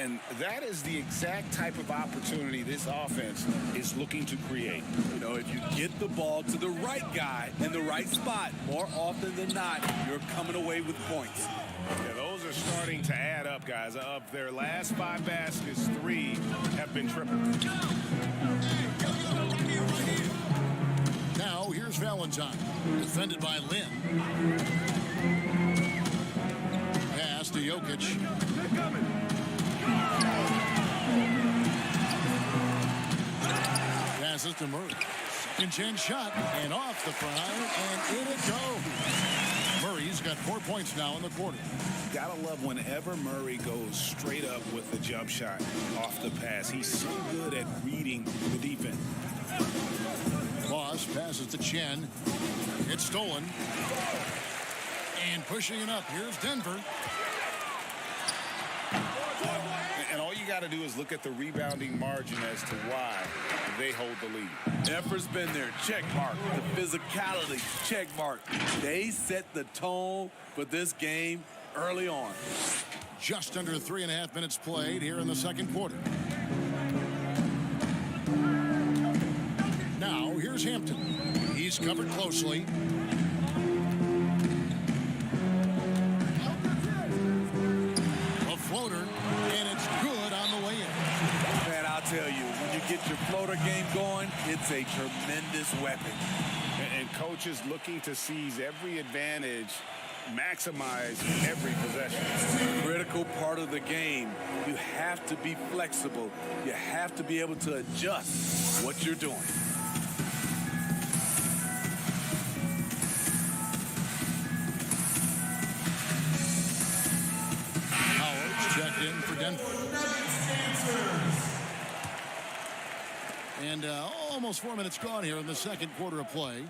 And that is the exact type of opportunity this offense is looking to create. You know, if you get the ball to the right guy in the right spot, more often than not, you're coming away with points. Yeah, those are starting to add up, guys. Of their last 5 baskets, 3 have been triple. Now, here's Valentine. Defended by Lynn. Pass to Jokic. Passes to Murray. Second chance shot, and off the prime, and in it goes. Murray's got 4 points now in the quarter. Gotta love whenever Murray goes straight up with the jump shot off the pass. He's so good at reading the defense. Boss passes to Chen. It's stolen. And pushing it up. Here's Denver. And all you got to do is look at the rebounding margin as to why they hold the lead. Effort's been there. Check mark. The physicality. Check mark. They set the tone for this game early on. Just under 3.5 minutes played here in the second quarter. Now here's Hampton. He's covered closely. A floater, and it's good on the way in. Man, I'll tell you, when you get your floater game going, it's a tremendous weapon. And coaches looking to seize every advantage, maximize every possession. Critical part of the game. You have to be flexible. You have to be able to adjust what you're doing. Howard's checked in for Denver. And almost 4 minutes gone here in the second quarter of play.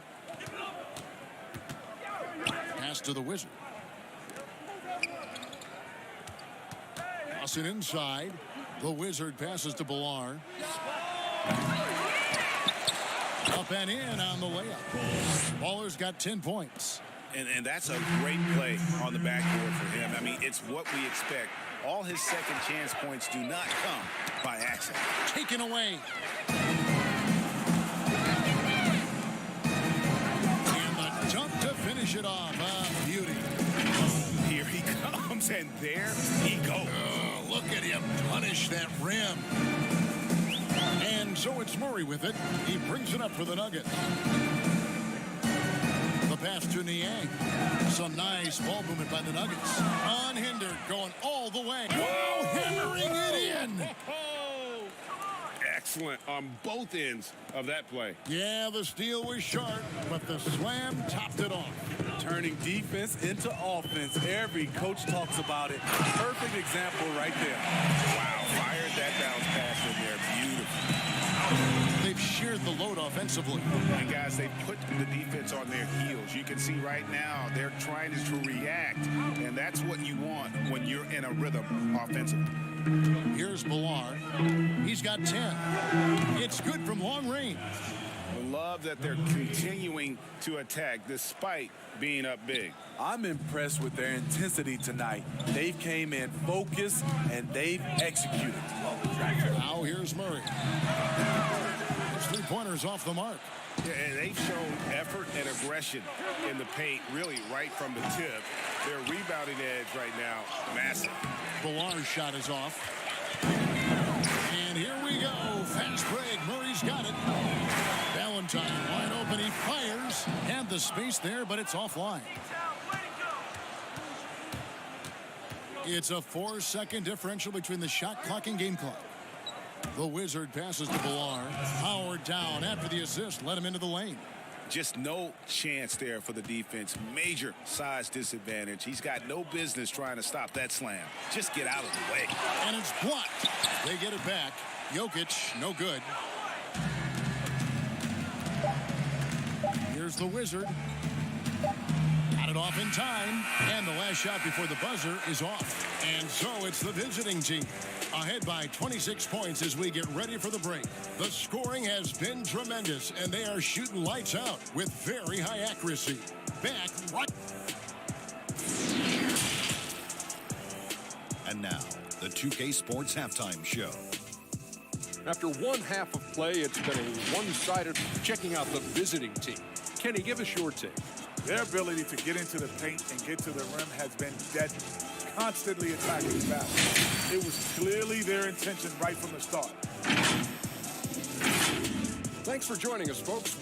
Pass to the Wizard. Tossing inside. The Wizard passes to Villar. Up and in on the layup. Baller's got 10 points. And that's a great play on the backboard for him. I mean, it's what we expect. All his second chance points do not come by accident. Taken away. And the jump to finish it off. Beauty. Here he comes, and there he goes. Oh, look at him punish that rim. And so it's Murray with it. He brings it up for the Nuggets. The pass to Niang. Some nice ball movement by the Nuggets. Unhindered, going all the way. Whoa, hammering it in. Excellent on both ends of that play. Yeah, the steal was sharp, but the slam topped it off. Turning defense into offense. Every coach talks about it. Perfect example right there. Wow, fired that bounce pass in there. Beautiful. They've shared the load offensively. And guys, they put the defense on their heels. You can see right now they're trying to react, and that's what you want when you're in a rhythm offensively. Here's Villar. He's got 10. It's good from long range. I love that they're continuing to attack despite being up big. I'm impressed with their intensity tonight. They've came in focused and they've executed. Now here's Murray. His three-pointers off the mark. Yeah, and they've shown effort and aggression in the paint, really right from the tip. Their rebounding edge right now, massive. Villar's shot is off. And here we go. Fast break. Murray's got it. Valentine wide open. He fires. Had the space there, but it's offline. It's a 4-second differential between the shot clock and game clock. The Wizard passes to Villar. Howard down after the assist. Let him into the lane. Just no chance there for the defense. Major size disadvantage. He's got no business trying to stop that slam. Just get out of the way. And it's blocked. They get it back. Jokic, no good. Here's the Wizard. Got it off in time. And the last shot before the buzzer is off. And so it's the visiting team ahead by 26 points as we get ready for the break. The scoring has been tremendous, and they are shooting lights out with very high accuracy. Back, what? And now, the 2K Sports Halftime Show. After one half of play, it's been a one-sided. Checking out the visiting team. Kenny, give us your take. Their ability to get into the paint and get to the rim has been deadly. Constantly attacking the basket. It was clearly their intention right from the start. Thanks for joining us, folks.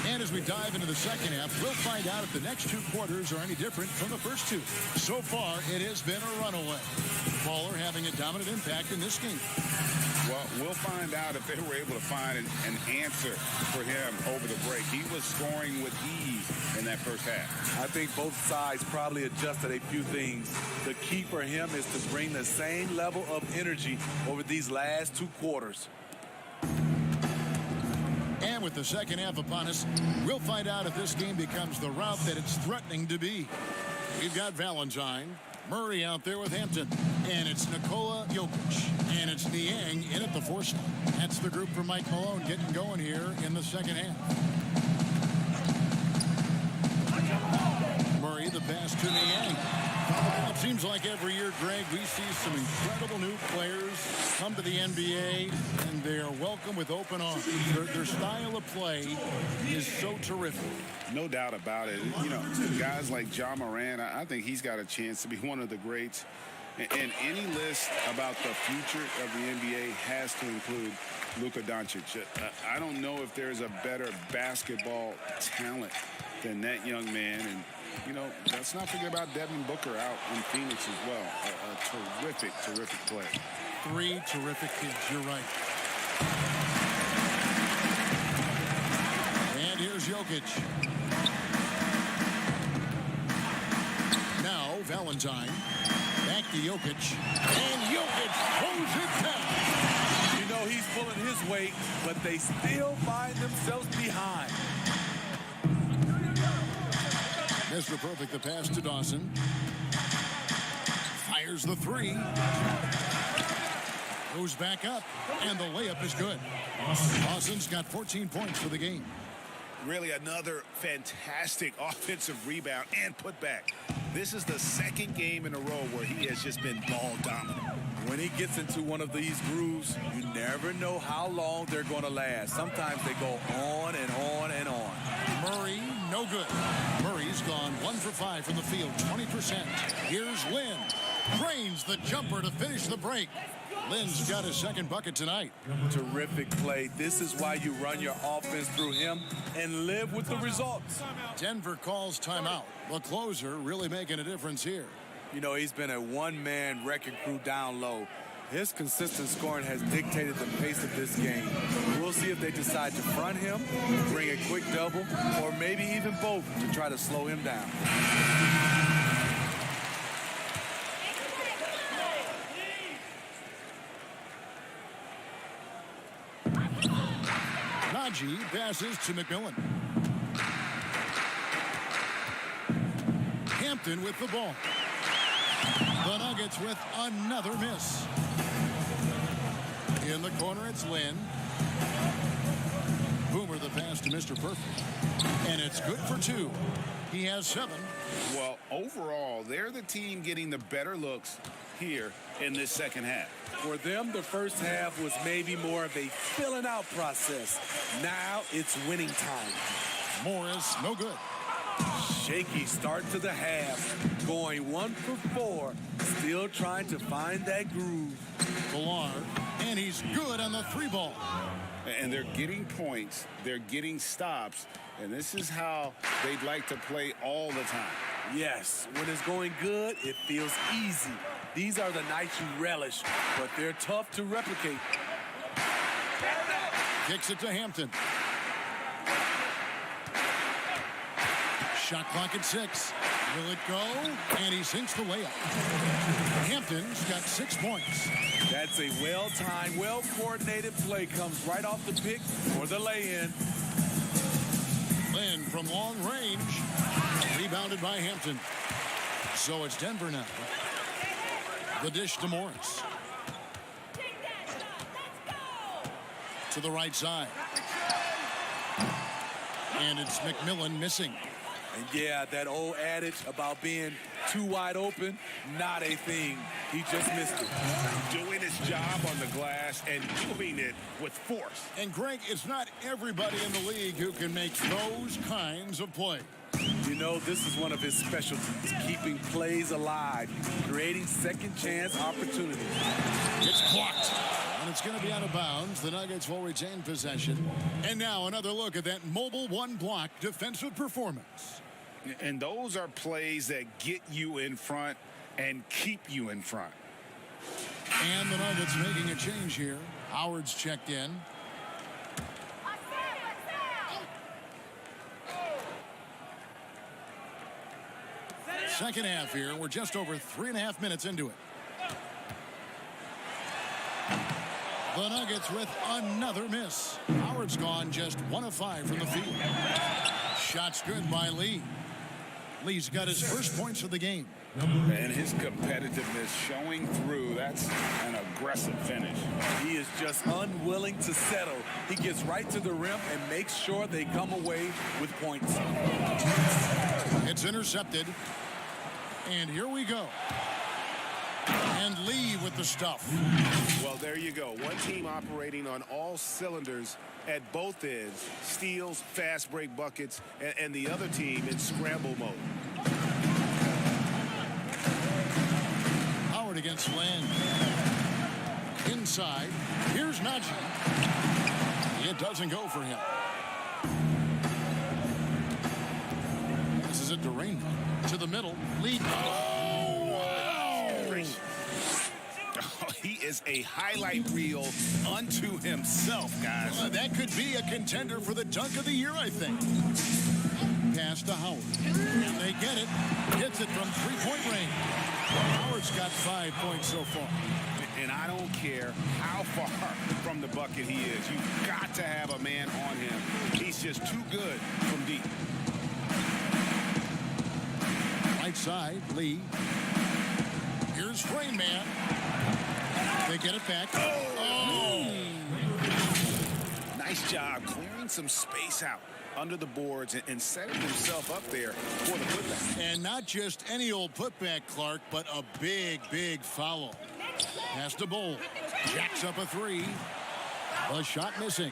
And as we dive into the second half. We'll find out if the next 2 quarters are any different from the first 2. So far, it has been a runaway. Baller having a dominant impact in this game. Well, we'll find out if they were able to find an answer for him over the break. He was scoring with ease in that first half. I think both sides probably adjusted a few things. The key for him is to bring the same level of energy over these last 2 quarters. And with the second half upon us, we'll find out if this game becomes the route that it's threatening to be. We've got Valentine, Murray out there with Hampton, and it's Nikola Jokic, and it's Niang in at the 4 slot. That's the group for Mike Malone getting going here in the second half. Murray, the pass to Niang. It seems like every year, Greg, we see some incredible new players come to the NBA, and they are welcome with open arms. Their style of play is so terrific. No doubt about it. You know, guys like Ja Morant, I think he's got a chance to be one of the greats. And any list about the future of the NBA has to include Luka Doncic. I don't know if there's a better basketball talent than that young man. And, you know, let's not forget about Devin Booker out in Phoenix as well. A terrific, terrific player. 3 terrific kids, you're right. And here's Jokic. Now Valentine. Back to Jokic. And Jokic throws it down. You know he's pulling his weight, but they still find themselves behind. Mr. Perfect, the pass to Dawson. Fires the 3. Goes back up, and the layup is good. Dawson's got 14 points for the game. Really another fantastic offensive rebound and putback. This is the second game in a row where he has just been ball dominant. When he gets into one of these grooves, you never know how long they're going to last. Sometimes they go on and on and on. Murray, no good. Murray's gone 1 for 5 from the field, 20%. Here's Lynn. Drains the jumper to finish the break. Lynn's got his second bucket tonight. Terrific play. This is why you run your offense through him and live with the results. Denver calls timeout. The closer really making a difference here. You know, he's been a one-man wrecking crew down low. His consistent scoring has dictated the pace of this game. We'll see if they decide to front him, bring a quick double, or maybe even both to try to slow him down. Najee passes to McMillan. Hampton with the ball. The Nuggets with another miss. In the corner, it's Lynn. Boomer the pass to Mr. Perfect. And it's good for 2. He has 7. Well, overall, they're the team getting the better looks here in this second half. For them, the first half was maybe more of a filling out process. Now it's winning time. Morris, no good. Shaky start to the half. Going 1 for 4. Still trying to find that groove. Villar, and he's good on the 3-ball. And they're getting points. They're getting stops. And this is how they'd like to play all the time. Yes, when it's going good, it feels easy. These are the nights you relish, but they're tough to replicate. Kicks it to Hampton. Shot clock at 6. Will it go? And he sinks the layup. Hampton's got 6 points. That's a well-timed, well-coordinated play. Comes right off the pick for the lay-in. Lynn from long range. Rebounded by Hampton. So it's Denver now. The dish to Morris. To the right side. And it's McMillan missing. And yeah, that old adage about being too wide open, not a thing. He just missed it. Doing his job on the glass and doing it with force. And Greg, it's not everybody in the league who can make those kinds of plays. You know, this is one of his specialties, keeping plays alive, creating second chance opportunities. It's blocked. And it's going to be out of bounds. The Nuggets will retain possession. And now another look at that mobile one-block defensive performance. And those are plays that get you in front and keep you in front. And the Nuggets making a change here. Howard's checked in. Second half here. We're just over 3.5 minutes into it. The Nuggets with another miss. Howard's gone just 1 of 5 from the field. Shots good by Lee. Lee's got his first points of the game. And his competitiveness showing through. That's an aggressive finish. He is just unwilling to settle. He gets right to the rim and makes sure they come away with points. It's intercepted. And here we go. And Lee with the stuff. Well, there you go. One team operating on all cylinders at both ends. Steals, fast break buckets, and the other team in scramble mode. Howard against Land. Inside. Here's Najee. It doesn't go for him. This is a Durant. To the middle. Lead. Oh, wow. He is a highlight reel unto himself, guys. That could be a contender for the dunk of the year, I think. Pass to Howard. And they get it. Gets it from three-point range. Howard's got 5 points so far. And I don't care how far from the bucket he is. You've got to have a man on him. He's just too good from deep. Right side, Lee. Here's Rain Man. They get it back. Oh! Nice job clearing some space out under the boards and setting himself up there for the putback. And not just any old putback, Clark, but a big, big foul. Pass to Bull. Jacks up a 3. A shot missing.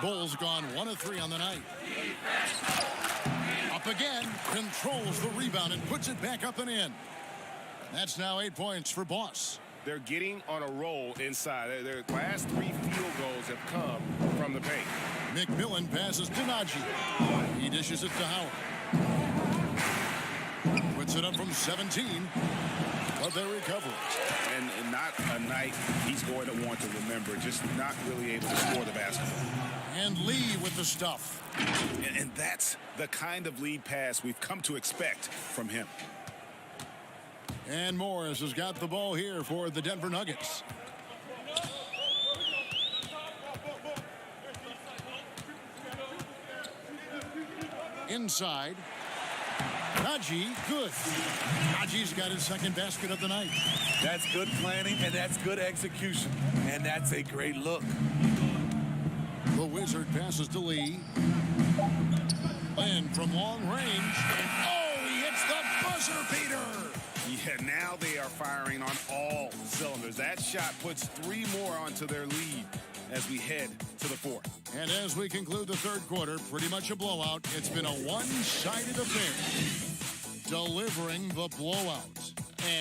Bull's gone 1 of 3 on the night. Up again. Controls the rebound and puts it back up and in. That's now 8 points for Boss. They're getting on a roll inside. Their last 3 field goals have come from the paint. McMillan passes to Najee. He dishes it to Howard. Puts it up from 17. But they recover it. And not a night he's going to want to remember. Just not really able to score the basketball. And Lee with the stuff. And that's the kind of lead pass we've come to expect from him. And Morris has got the ball here for the Denver Nuggets. Inside. Najee, good. Najee's got his second basket of the night. That's good planning, and that's good execution. And that's a great look. The Wizard passes to Lee. And from long range. Oh, he hits the buzzer beater. Yeah, now they are firing on all cylinders. That shot puts 3 more onto their lead as we head to the 4th. And as we conclude the third quarter, pretty much a blowout. It's been a one-sided affair. Delivering the blowout.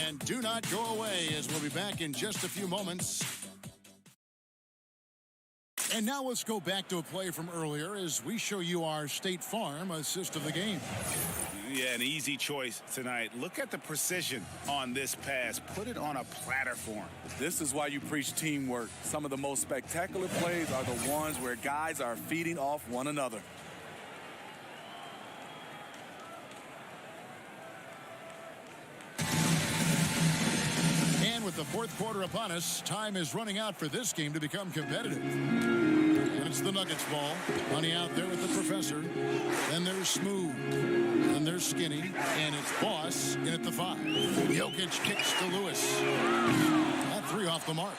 And do not go away, as we'll be back in just a few moments. And now let's go back to a play from earlier as we show you our State Farm assist of the game. Yeah, an easy choice tonight. Look at the precision on this pass. Put it on a platter for him. This is why you preach teamwork. Some of the most spectacular plays are the ones where guys are feeding off one another. And with the fourth quarter upon us, time is running out for this game to become competitive. And it's the Nuggets ball. Money out there with the professor. Then there's Smooth. Then there's Skinny. And it's Boss in at the 5. Jokic kicks to Lewis. That 3 off the mark.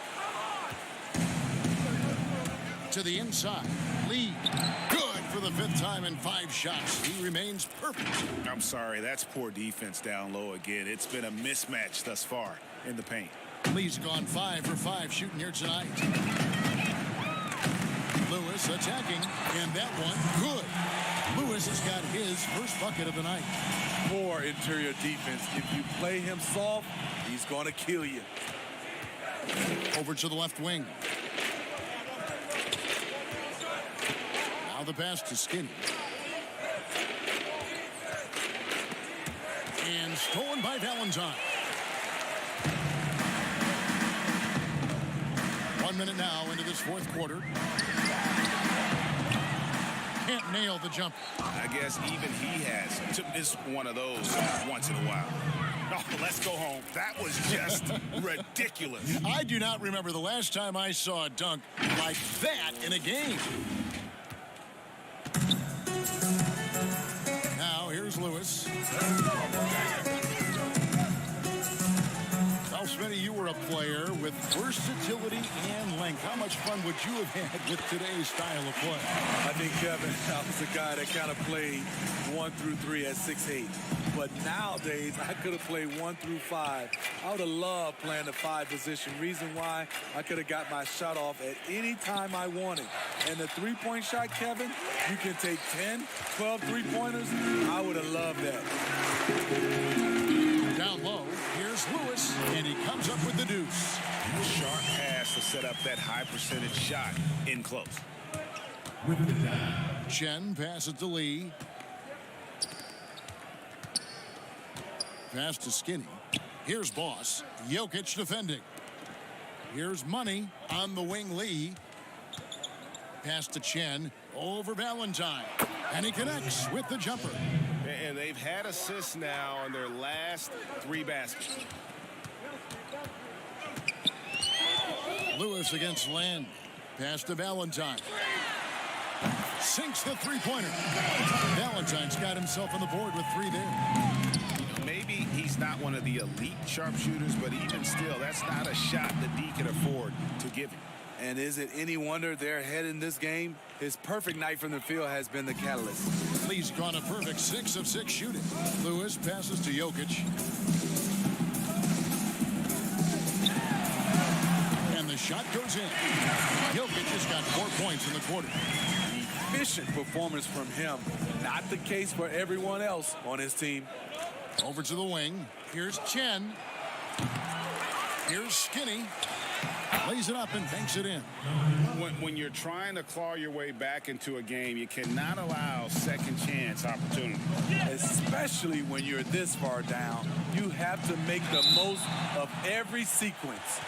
To the inside. Lee. Good for the 5th time in 5 shots. He remains perfect. I'm sorry, that's poor defense down low again. It's been a mismatch thus far in the paint. Lee's gone 5 for 5 shooting here tonight. Lewis attacking, and that one good. Lewis has got his first bucket of the night. Poor interior defense. If you play him soft, he's going to kill you. Over to the left wing. Now the pass to Skinny. And stolen by Valentine. 1 minute now into this fourth quarter. Can't nail the jump. I guess even he has to miss one of those once in a while. Oh, let's go home. That was just ridiculous. I do not remember the last time I saw a dunk like that in a game. Now here's Lewis. Well, Smitty, you were a player with versatility and length. How much fun would you have had with today's style of play? I think, Kevin, I was a guy that kind of played 1 through 3 at 6'8". But nowadays, I could have played 1 through 5. I would have loved playing the 5 position. Reason why, I could have got my shot off at any time I wanted. And the three-point shot, Kevin, you can take 10, 12 three-pointers. I would have loved that. Down low, here's Lewis, and he comes up with the deuce. Sharp pass to set up that high percentage shot in close. Chen passes to Lee. Pass to Skinny. Here's Boss. Jokic defending. Here's Money on the wing. Lee. Pass to Chen over Valentine. And he connects with the jumper. And they've had assists now on their last 3 baskets. Lewis against Land. Pass to Valentine. Sinks the three-pointer. Valentine's got himself on the board with 3 there. Maybe he's not one of the elite sharpshooters, but even still, that's not a shot that D can afford to give him. And is it any wonder they're ahead in this game? His perfect night from the field has been the catalyst. Lee's gone a perfect 6 of 6 shooting. Lewis passes to Jokic. And the shot goes in. Jokic has got 4 points in the quarter. Efficient performance from him. Not the case for everyone else on his team. Over to the wing. Here's Chen. Here's Skinny. Lays it up and banks it in. When you're trying to claw your way back into a game, you cannot allow second chance opportunity. Especially when you're this far down. You have to make the most of every sequence.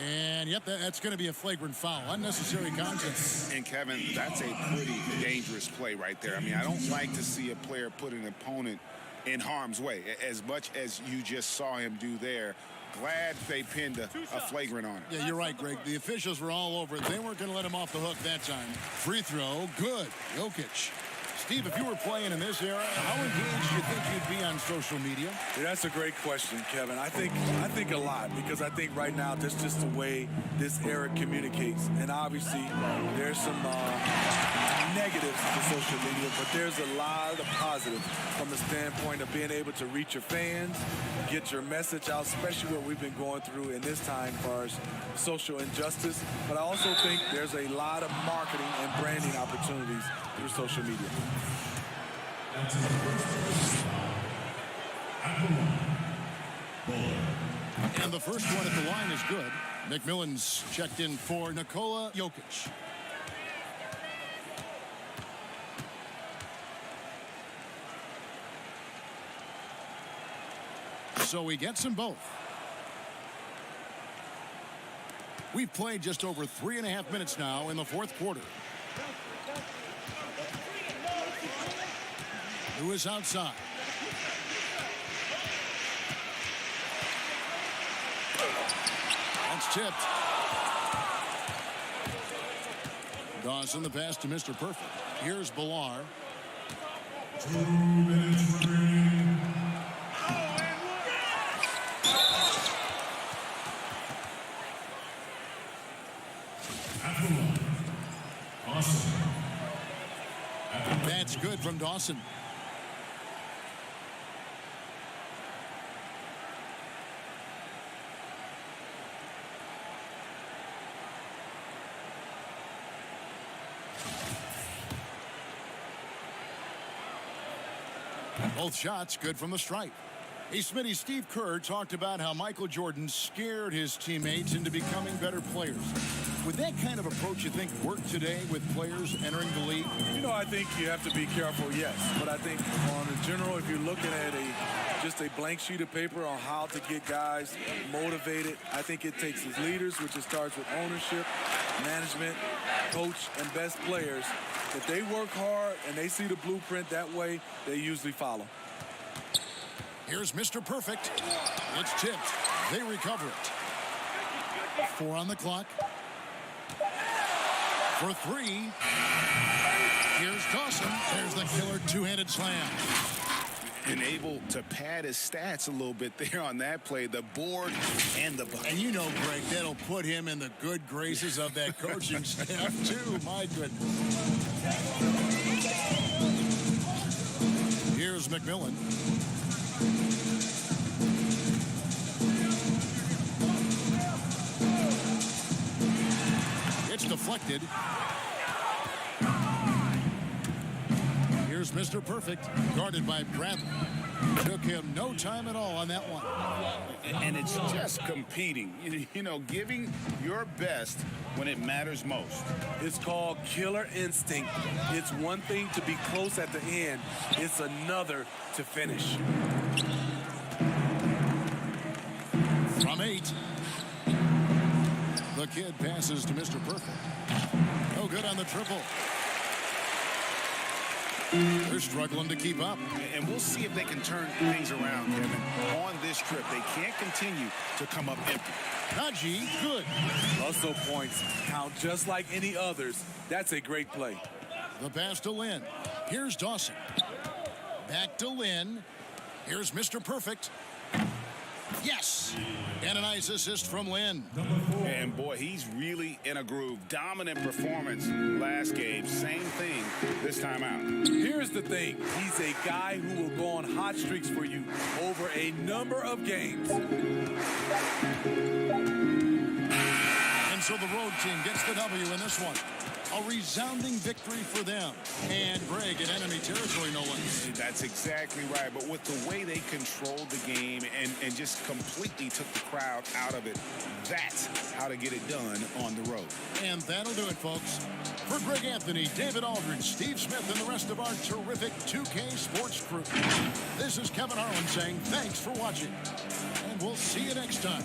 And yep, that's going to be a flagrant foul. Unnecessary contact. And Kevin, that's a pretty dangerous play right there. I mean, I don't like to see a player put an opponent in harm's way as much as you just saw him do there. Glad they pinned a flagrant on it. Yeah, you're right, Greg. The officials were all over it. They weren't going to let him off the hook that time. Free throw, good. Jokic. Steve, if you were playing in this era, how engaged do you think you'd be on social media? Yeah, that's a great question, Kevin. I think a lot, because I think right now that's just the way this era communicates. And obviously, there's some negatives to social media, but there's a lot of positives from the standpoint of being able to reach your fans, get your message out, especially what we've been going through in this time as far as social injustice. But I also think there's a lot of marketing and branding opportunities through social media. And the first one at the line is good. McMillan's checked in for Nikola Jokic. So he gets them both. We've played just over 3.5 minutes now in the fourth quarter. Lewis outside. That's tipped. Dawson the pass to Mr. Perfect. Here's Billar. 2 minutes remaining. Awesome. That's good from Dawson. Both shots good from the stripe. Hey, Smitty, Steve Kerr talked about how Michael Jordan scared his teammates into becoming better players. Would that kind of approach, you think, work today with players entering the league? You know, I think you have to be careful, yes. But I think on the general, if you're looking at just a blank sheet of paper on how to get guys motivated, I think it takes his leaders, which it starts with ownership, management, coach, and best players. If they work hard and they see the blueprint that way, they usually follow. Here's Mr. Perfect. It's tipped. They recover it. 4 on the clock. For 3. Here's Dawson. There's the killer two-handed slam. And able to pad his stats a little bit there on that play, the board and the bucket. And you know, Greg, that'll put him in the good graces of that coaching staff, too. My goodness. Here's McMillan. It's deflected. Here's Mr. Perfect, guarded by Bradley. Took him no time at all on that one. And it's just competing, you know, giving your best when it matters most. It's called killer instinct. It's one thing to be close at the end. It's another to finish. From 8. The kid passes to Mr. Perfect. No good on the triple. They're struggling to keep up. And we'll see if they can turn things around, Kevin, on this trip. They can't continue to come up empty. Najee, good. Russell points count just like any others. That's a great play. The pass to Lynn. Here's Dawson. Back to Lynn. Here's Mr. Perfect. Yes! And a nice assist from Lynn. And boy, he's really in a groove. Dominant performance last game. Same thing this time out. Here's the thing. He's a guy who will go on hot streaks for you over a number of games. And so the road team gets the W in this one. A resounding victory for them. And Greg in enemy territory, no less. That's exactly right. But with the way they controlled the game and just completely took the crowd out of it, that's how to get it done on the road. And that'll do it, folks. For Greg Anthony, David Aldridge, Steve Smith, and the rest of our terrific 2K Sports crew, this is Kevin Harlan saying thanks for watching. And we'll see you next time.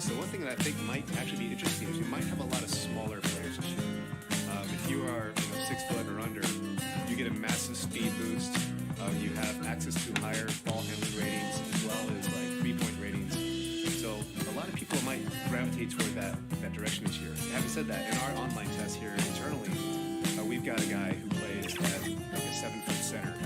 So one thing that I think might actually be interesting is we might have a lot of smaller players this year. If you are 6 foot or under, you get a massive speed boost. You have access to higher ball handling ratings as well as like 3-point ratings. So a lot of people might gravitate toward that direction this year. Having said that, in our online test here internally, we've got a guy who plays as like a 7-foot center.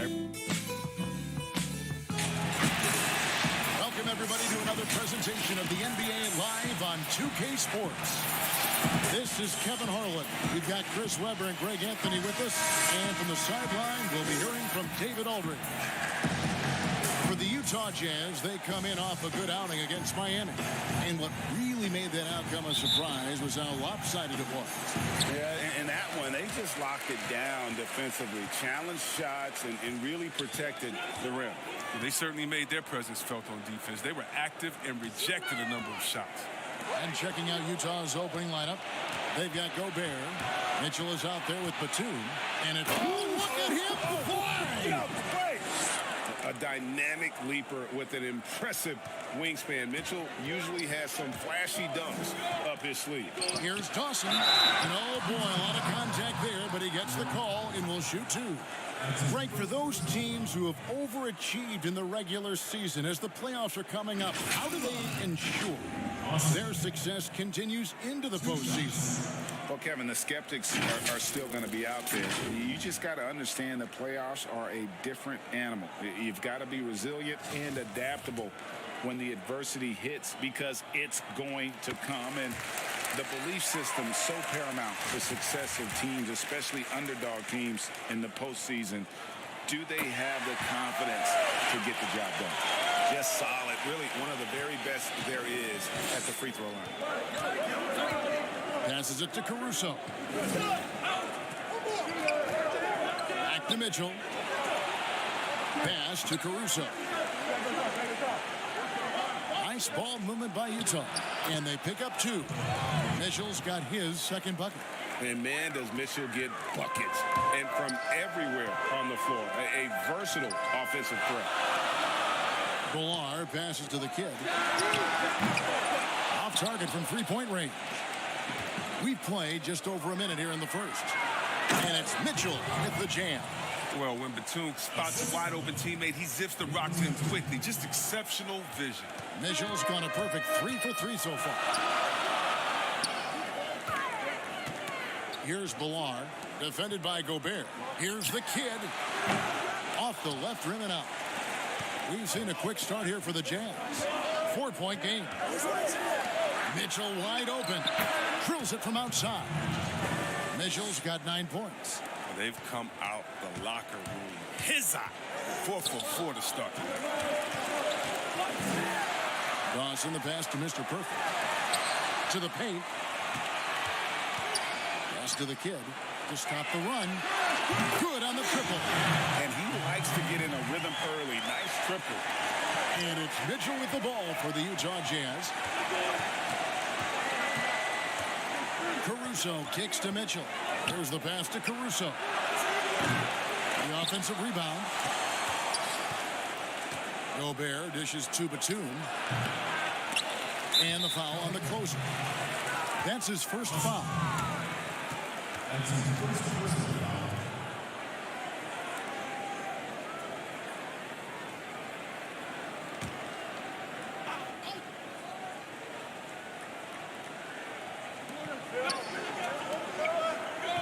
Welcome, everybody, to another presentation of the NBA Live on 2K Sports. This is Kevin Harlan. We've got Chris Webber and Greg Anthony with us. And from the sideline, we'll be hearing from David Aldridge. For the Utah Jazz, they come in off a good outing against Miami. And what really made that outcome a surprise was how lopsided it was. Yeah, and that one, they just locked it down defensively, challenged shots, and really protected the rim. Well, they certainly made their presence felt on defense. They were active and rejected a number of shots. And checking out Utah's opening lineup, they've got Gobert. Mitchell is out there with Batum. And it's, oh, look at him play! A dynamic leaper with an impressive wingspan. Mitchell usually has some flashy dunks up his sleeve. Here's Dawson. And oh boy, a lot of contact there, but he gets the call and will shoot two. Right, for those teams who have overachieved in the regular season, as the playoffs are coming up, how do they ensure their success continues into the postseason? Well, Kevin, the skeptics are still going to be out there. You just got to understand the playoffs are a different animal. You've got to be resilient and adaptable when the adversity hits, because it's going to come. And the belief system is so paramount for success of teams, especially underdog teams in the postseason. Do they have the confidence to get the job done? Just solid. Really one of the very best there is at the free throw line. Passes it to Caruso. Back to Mitchell. Pass to Caruso. Nice ball movement by Utah. And they pick up two. Mitchell's got his second bucket. And man, does Mitchell get buckets. And from everywhere on the floor. A versatile offensive threat. Ballard passes to the kid. Off target from three-point range. We've played just over a minute here in the first. And it's Mitchell with the jam. Well, when Batum spots a wide-open teammate, he zips the rock to him quickly. Just exceptional vision. Mitchell's gone a perfect 3 for 3 so far. Here's Ballard, defended by Gobert. Here's the kid. Off the left rim and out. We've seen a quick start here for the Jazz. 4-point game. Mitchell wide open. Drills it from outside. Mitchell's got 9 points. They've come out the locker room. His eye. 4 for 4 to start the night. Dawson the pass to Mr. Perfect. To the paint. Pass to the kid to stop the run. Good on the triple. And he likes to get in a rhythm early. Nice triple. And it's Mitchell with the ball for the Utah Jazz. Caruso kicks to Mitchell. There's the pass to Caruso. The offensive rebound. Gobert dishes to Batum. And the foul on the closer. That's his first foul.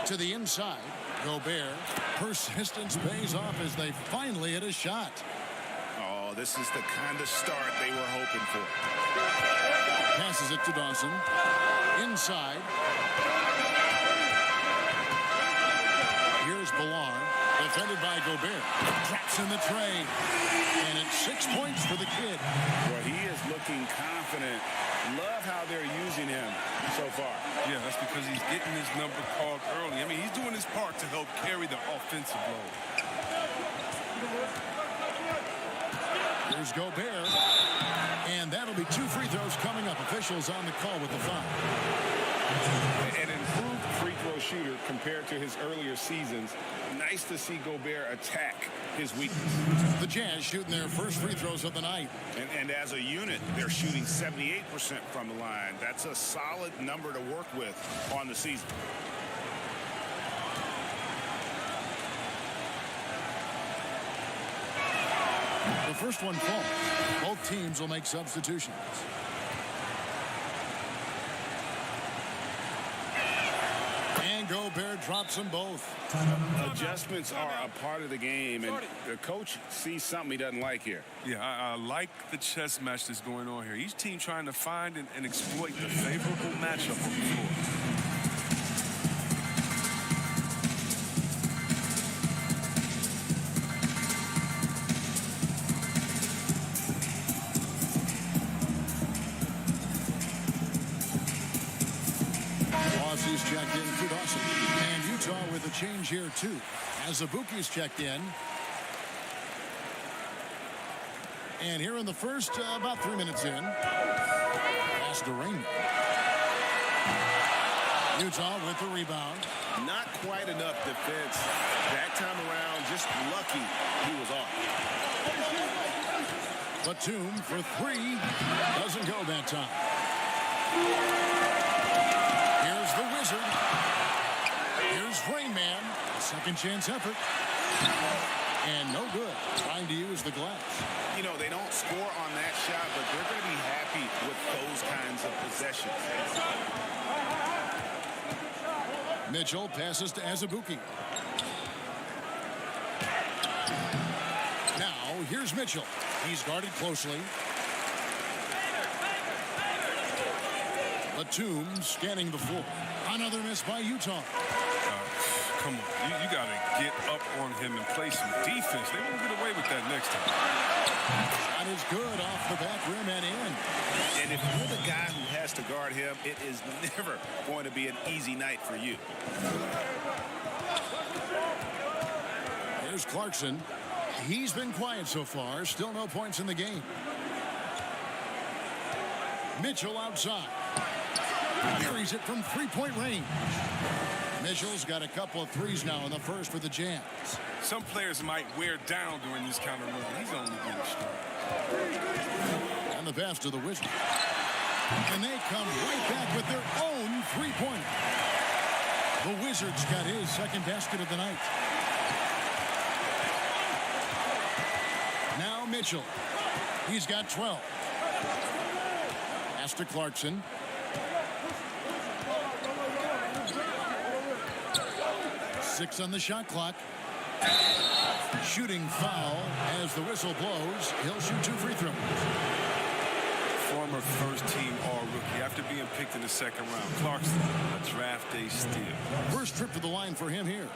To the inside, Gobert. Persistence pays off as they finally hit a shot. Oh, this is the kind of start they were hoping for. Passes it to Dawson. Inside. Here's Ballard, defended by Gobert. Traps in the tray. And it's 6 points for the kid. Well, he is looking confident. Love how they're using him so far. Yeah, that's because he's getting his number called early. I mean, he's doing his part to help carry the offensive load. Here's Gobert. And that'll be 2 free throws coming up. Officials on the call with the foul. An improved free throw shooter compared to his earlier seasons. Nice to see Gobert attack his weakness. The Jazz shooting their first free throws of the night. And as a unit, they're shooting 78% from the line. That's a solid number to work with on the season. The first one falls. Both teams will make substitutions. And Gobert drops them both. Adjustments are a part of the game, and the coach sees something he doesn't like here. Yeah, I like the chess match that's going on here. Each team trying to find and exploit the favorable matchup on the floor. Fossey's checked in for Dawson. And Utah with a change here, too. Azubuike's checked in. And here in the first, about 3 minutes in, pass to Rain. Utah with the rebound. Not quite enough defense that time around. Just lucky he was off. Batum for three. Doesn't go that time. Here's the Wizard. Here's Rain Man. Second chance effort. And no good. Trying to use the glass. You know, they don't score on that shot, but they're going to be happy with those kinds of possessions. Mitchell passes to Azubuike. Now, here's Mitchell. He's guarded closely. Batum scanning the floor. Another miss by Utah. Come on, you got to get up on him and play some defense. They won't get away with that next time. Shot is good off the back rim and in. And if you're the guy who has to guard him, it is never going to be an easy night for you. Here's Clarkson. He's been quiet so far. Still no points in the game. Mitchell outside. Carries it from three-point range. Mitchell's got a couple of threes now in the first for the Jazz. Some players might wear down during this kind of run. He's only getting started. And the pass to the Wizards. And they come right back with their own three-pointer. The Wizards got his second basket of the night. Now Mitchell. He's got 12. Pass to Clarkson. Six on the shot clock. Shooting foul as the whistle blows. He'll shoot 2 free throws. Former first-team All-Rookie after being picked in the second round. Clarkson, a draft day steal. First trip to the line for him here.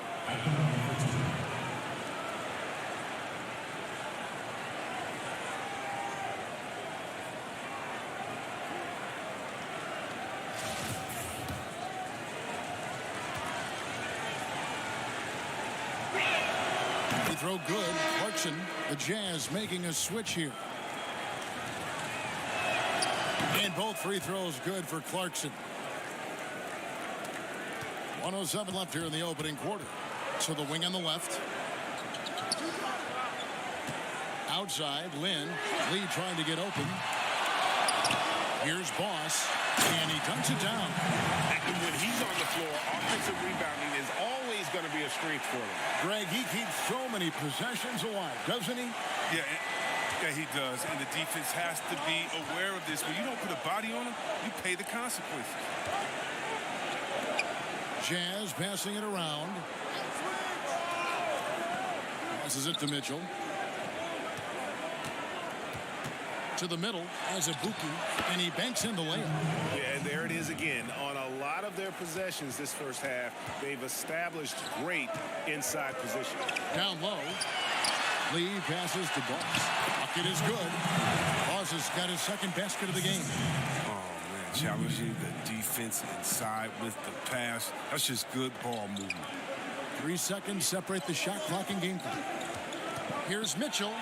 Throw good. Clarkson, the Jazz making a switch here. And both free throws good for Clarkson. 1:07 left here in the opening quarter. So the wing on the left. Outside, Lynn. Lee trying to get open. Here's Boss. And he dunks it down. And when he's on the floor, offensive rebounding is always going to be a strength for him. Greg, he keeps so many possessions alive, doesn't he? Yeah, he does. And the defense has to be aware of this. When you don't put a body on him, you pay the consequences. Jazz passing it around. Passes it to Mitchell. To the middle, Azubuike, and he banks in the layup. Yeah, and there it is again. On a lot of their possessions this first half, they've established great inside position. Down low. Lee passes to Boss. Bucket is good. Boss has got his second basket of the game. Oh, man, challenging the defense inside with the pass. That's just good ball movement. 3 seconds separate the shot clock and game clock. Here's Mitchell.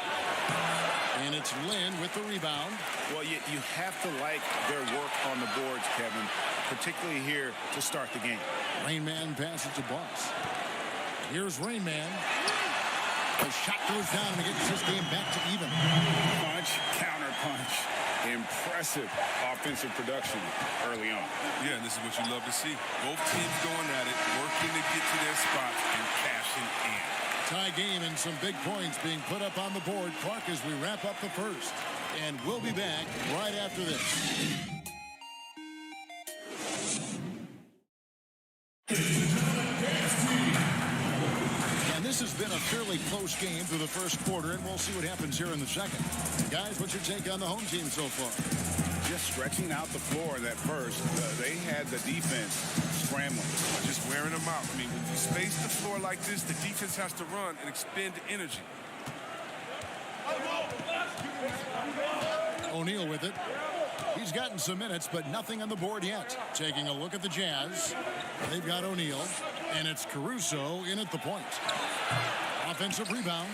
And it's Lynn with the rebound. Well, you have to like their work on the boards, Kevin, particularly here to start the game. Rain Man passes to Boss. Here's Rain Man. The shot goes down and gets this game back to even. Punch, counter punch. Impressive offensive production early on. Yeah, and this is what you love to see. Both teams going at it, working to get to their spots and cashing in. Tie game and some big points being put up on the board. Clark as we wrap up the first. And we'll be back right after this. And this has been a fairly close game through the first quarter, and we'll see what happens here in the second. Guys, what's your take on the home team so far? Just stretching out the floor in that first. They had the defense scrambling. Just wearing them out. I mean, when you space the floor like this, the defense has to run and expend energy. O'Neal with it. He's gotten some minutes, but nothing on the board yet. Taking a look at the Jazz. They've got O'Neal, and it's Caruso in at the point. Offensive rebound.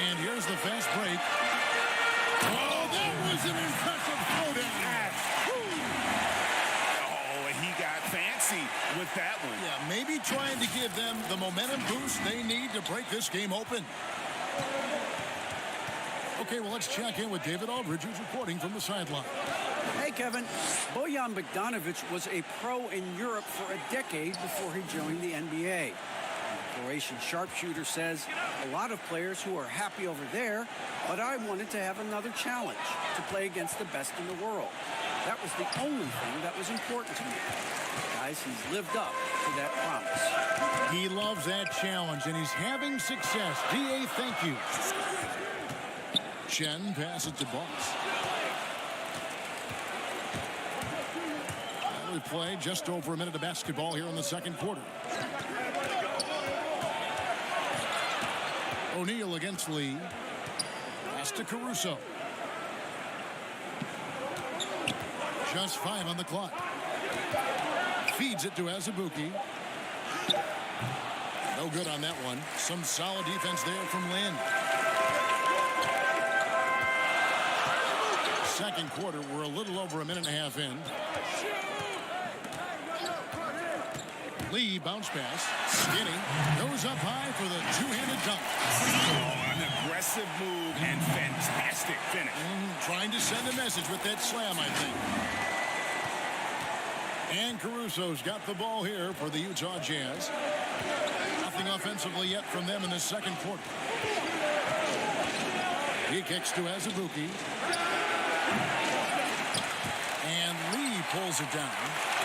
And here's the fast break. Oh, that was an impressive throwdown. Oh, and he got fancy with that one. Yeah, maybe trying to give them the momentum boost they need to break this game open. Okay, well, let's check in with David Aldridge, who's reporting from the sideline. Hey, Kevin. Bojan Bogdanovic was a pro in Europe for a decade before he joined the NBA. The Croatian sharpshooter says, a lot of players who are happy over there, but I wanted to have another challenge, to play against the best in the world. That was the only thing that was important to me. Guys, he's lived up to that promise. He loves that challenge, and he's having success. D.A., thank you. Chen passes to Boss. We play just over a minute of basketball here in the second quarter. O'Neal against Lee. Pass to Caruso. Just 5 on the clock. Feeds it to Azubuike. No good on that one. Some solid defense there from Lynn. Second quarter, we're a little over a minute and a half in. Lee bounce pass. Skinny goes up high for the two-handed dunk. Oh, an aggressive move and fantastic finish. Trying to send a message with that slam, I think. And Caruso's got the ball here for the Utah Jazz. Nothing offensively yet from them in the second quarter. He kicks to Azubuike. And Lee pulls it down.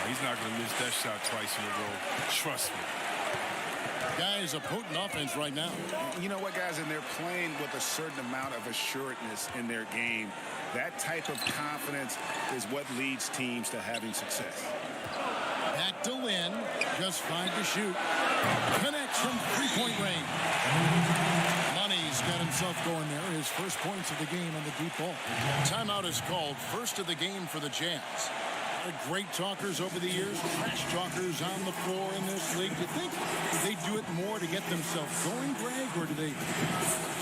He's not going to miss that shot twice in a row. Trust me. Guys, a potent offense right now. You know what, guys? And they're playing with a certain amount of assuredness in their game. That type of confidence is what leads teams to having success. Back to Lynn. Just 5 to shoot. Connects from three-point range. Money's got himself going there. His first points of the game on the deep ball. Timeout is called. First of the game for the Jazz. They're great talkers over the years, trash talkers on the floor in this league. Do you think they do it more to get themselves going, Greg, or do they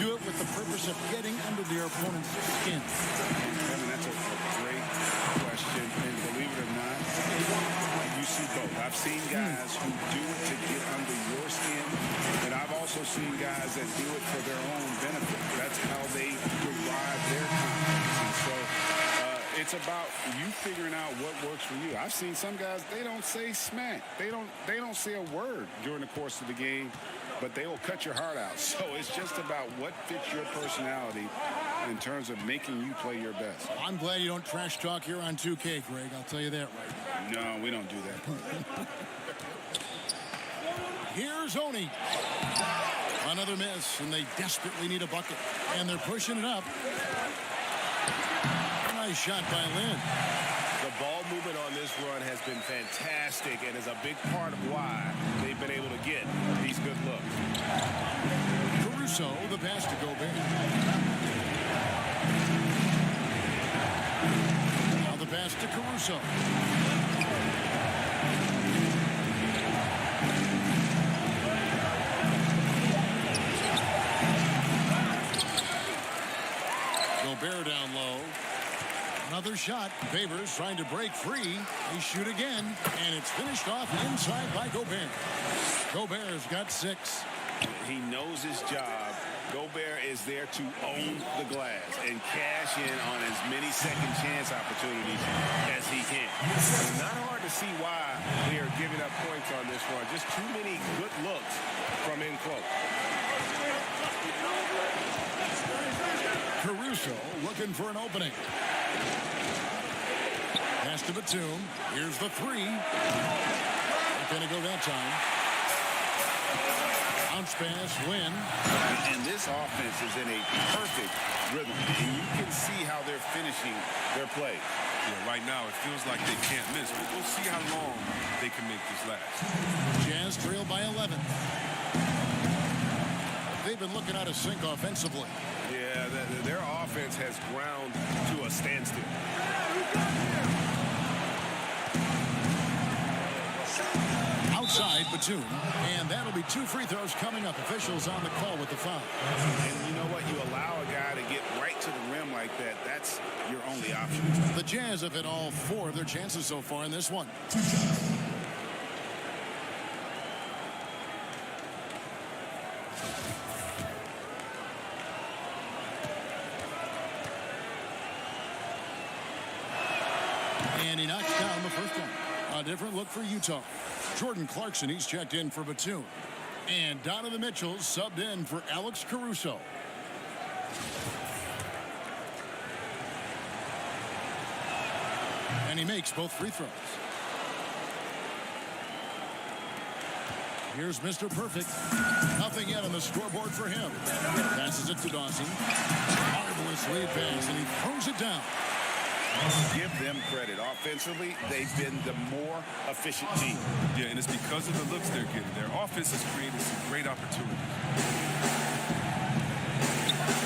do it with the purpose of getting under their opponent's skin? I mean, that's a great question, and believe it or not, you see both. I've seen guys who do it to get under your skin, and I've also seen guys that do it for their own benefit. That's how they derive their confidence. And so it's about you figuring out what works for you. I've seen some guys, they don't say smack. They don't say a word during the course of the game, but they will cut your heart out. So it's just about what fits your personality in terms of making you play your best. I'm glad you don't trash talk here on 2K, Greg. I'll tell you that right now. No, we don't do that. Here's Oni. Another miss, and they desperately need a bucket. And they're pushing it up. Nice shot by Lynn. The ball movement on this run has been fantastic and is a big part of why they've been able to get these good looks. Caruso, the pass to Gobert. Now the pass to Caruso. Gobert down low. Another shot. Favors trying to break free. They shoot again, and it's finished off inside by Gobert. Gobert's got 6. He knows his job. Gobert is there to own the glass and cash in on as many second chance opportunities as he can. It's not hard to see why they are giving up points on this run. Just too many good looks from in close. Caruso looking for an opening. Pass to Batum. Here's the 3. Not going to go that time. Bounce pass, Lynn. And this offense is in a perfect rhythm. And you can see how they're finishing their play. Yeah, right now it feels like they can't miss, but we'll see how long they can make this last. Jazz trail by 11. They've been looking out of sync offensively. Yeah, their offense has ground to a standstill. Outside Batum, and that'll be 2 free throws coming up. Officials on the call with the foul. And you know what? You allow a guy to get right to the rim like that, that's your only option. The Jazz have hit all 4 of their chances so far in this one. And he knocks down the first one. A different look for Utah. Jordan Clarkson, he's checked in for Batum. And Donovan Mitchell subbed in for Alex Caruso. And he makes both free throws. Here's Mr. Perfect. Nothing yet on the scoreboard for him. Passes it to Dawson. Marvelous lead pass, and he throws it down. Give them credit. Offensively, they've been the more efficient team. Yeah, and it's because of the looks they're getting. Their offense has created some great opportunities.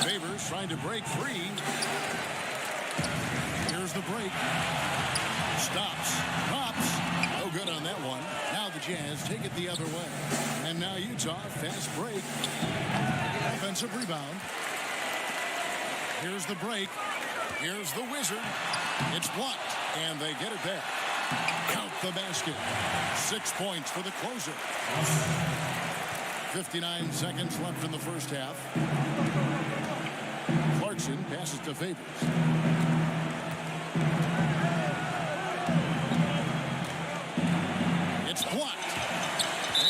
Favors trying to break free. Here's the break. Stops. Drops. No good on that one. Now the Jazz take it the other way. And now Utah, fast break. Offensive rebound. Here's the break. Here's the Wizard. It's blocked, and they get it back. Count the basket. 6 points for the closer. 59 seconds left in the first half. Clarkson passes to Favors. It's blocked.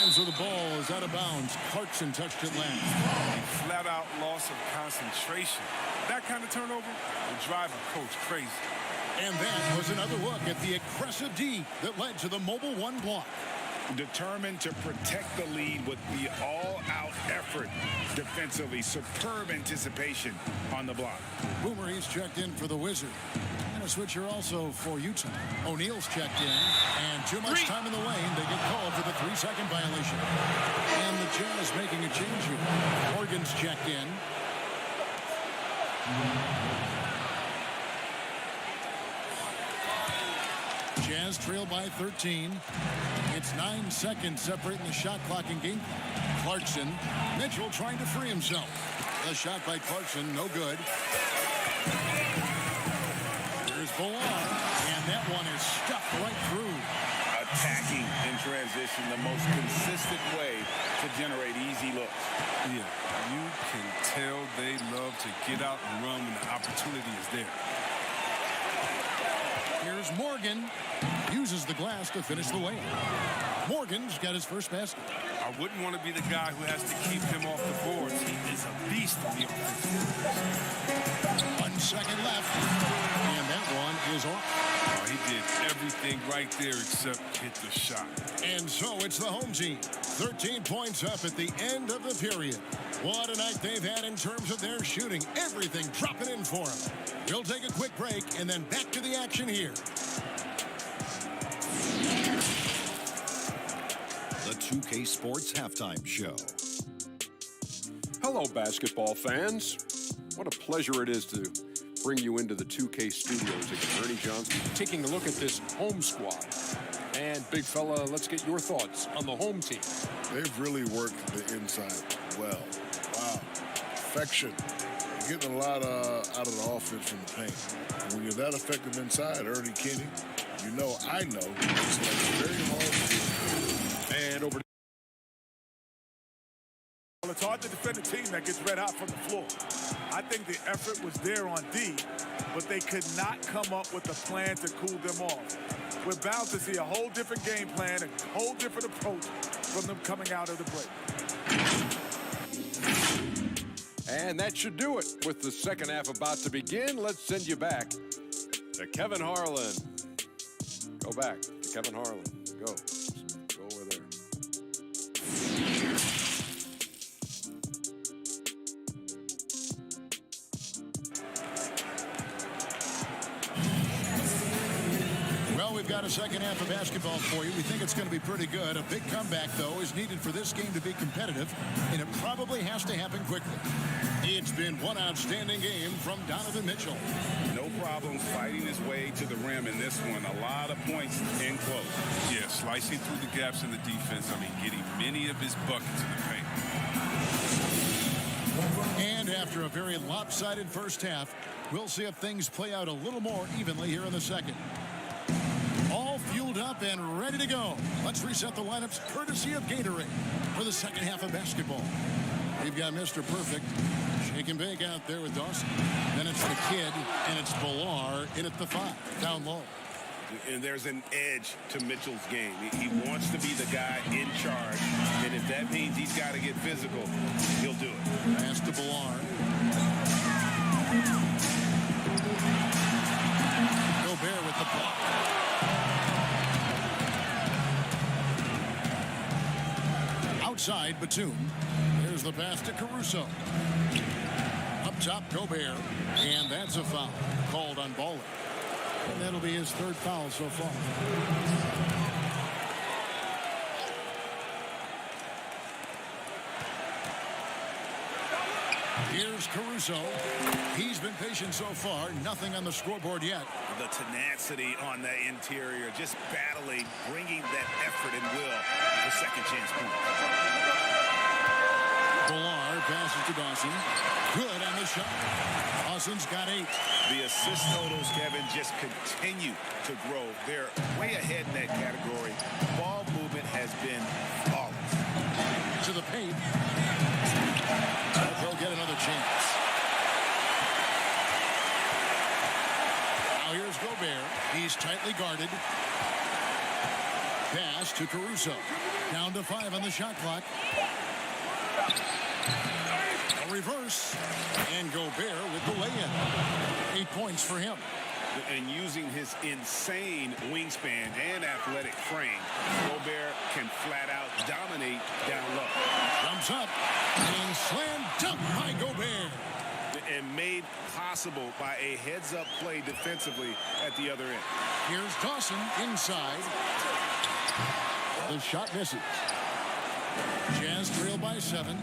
And so the ball is out of bounds. Clarkson touched it last. Flat-out loss of concentration. That kind of turnover will drive a coach crazy. And that was another look at the aggressive D that led to the mobile 1 block. Determined to protect the lead with the all-out effort defensively. Superb anticipation on the block. Boomer, he's checked in for the Wizard. And a switcher also for Utah. O'Neal's checked in. And too much time in the lane. They get called for the 3-second violation. And the Jazz making a change here. Morgan's checked in. Jazz trail by 13. It's 9 seconds separating the shot clock and game clock. Clarkson. Mitchell trying to free himself. The shot by Clarkson, no good. Here's Bolon. And that one is stuffed right through. Attacking in transition, the most consistent way to generate easy looks. Yeah, you can tell they love to get out and run when the opportunity is there. Here's Morgan. Uses the glass to finish the layup. Morgan's got his first basket. I wouldn't want to be the guy who has to keep him off the boards. He is a beast on the offense. 1 second left. And that one is off. Oh, he did everything right there except hit the shot. And so it's the home team. 13 points up at the end of the period. What a night they've had in terms of their shooting. Everything dropping in for them. We'll take a quick break and then back to the action here. The 2K Sports Halftime Show. Hello, basketball fans. What a pleasure it is to bring you into the 2K studios again. Ernie Johnson taking a look at this home squad. And, big fella, let's get your thoughts on the home team. They've really worked the inside well. Wow. Perfection. You're getting a lot out of the offense from the paint. When you're that effective inside, Ernie Kinney, I know, it's very hard to do. And over to Well, it's hard to defend a team that gets red hot from the floor. I think the effort was there on D, but they could not come up with a plan to cool them off. We're bound to see a whole different game plan, a whole different approach from them coming out of the break. And that should do it. With the second half about to begin, let's send you back to Kevin Harlan. Go back to Kevin Harlan. Go over there. we've got a second half of basketball for you. We think it's going to be pretty good. A big comeback, though, is needed for this game to be competitive, and it probably has to happen quickly. It's been one outstanding game from Donovan Mitchell. No problems fighting his way to the rim in this one. A lot of points in close. Yeah, slicing through the gaps in the defense. I mean, getting many of his buckets in the paint. And after a very lopsided first half, we'll see if things play out a little more evenly here in the second. All fueled up and ready to go. Let's reset the lineups courtesy of Gatorade for the second half of basketball. We've got Mr. Perfect. Shake and bake out there with Dawson. Then it's the kid, and it's Villar in at the 5, down low. And there's an edge to Mitchell's game. He wants to be the guy in charge, and if that means he's got to get physical, he'll do it. Pass to Villar. Gobert with the block. Outside, Batum. There's the pass to Caruso. Up top, Gobert. And that's a foul called on Baller. And that'll be his third foul so far. Here's Caruso. He's been patient so far. Nothing on the scoreboard yet. The tenacity on the interior, just battling, bringing that effort and will for second chance points. Villar passes to Dawson. Good on the shot. Dawson's got 8. The assist totals, Kevin, just continue to grow. They're way ahead in that category. Ball movement has been flawless. To the paint. They'll get another chance. Now here's Gobert. He's tightly guarded. Pass to Caruso. Down to 5 on the shot clock. A reverse. And Gobert with the lay-in. 8 points for him. And using his insane wingspan and athletic frame, Gobert can flat out dominate down low. Jumps up and slam dunk by Gobert. And made possible by a heads-up play defensively at the other end. Here's Dawson inside. The shot misses. Jazz trail by 7.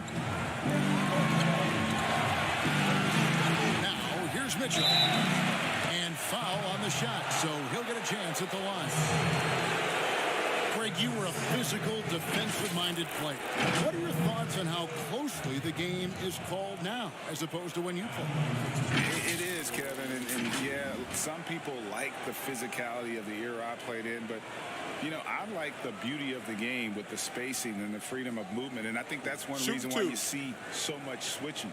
Now here's Mitchell. And foul on the shot, so he'll get a chance at the line. Greg, you were a physical, defensive-minded player. What are your thoughts on how closely the game is called now, as opposed to when you played? It is, Kevin, and yeah, some people like the physicality of the era I played in, but you know, I like the beauty of the game with the spacing and the freedom of movement, and I think that's one reason why you see so much switching.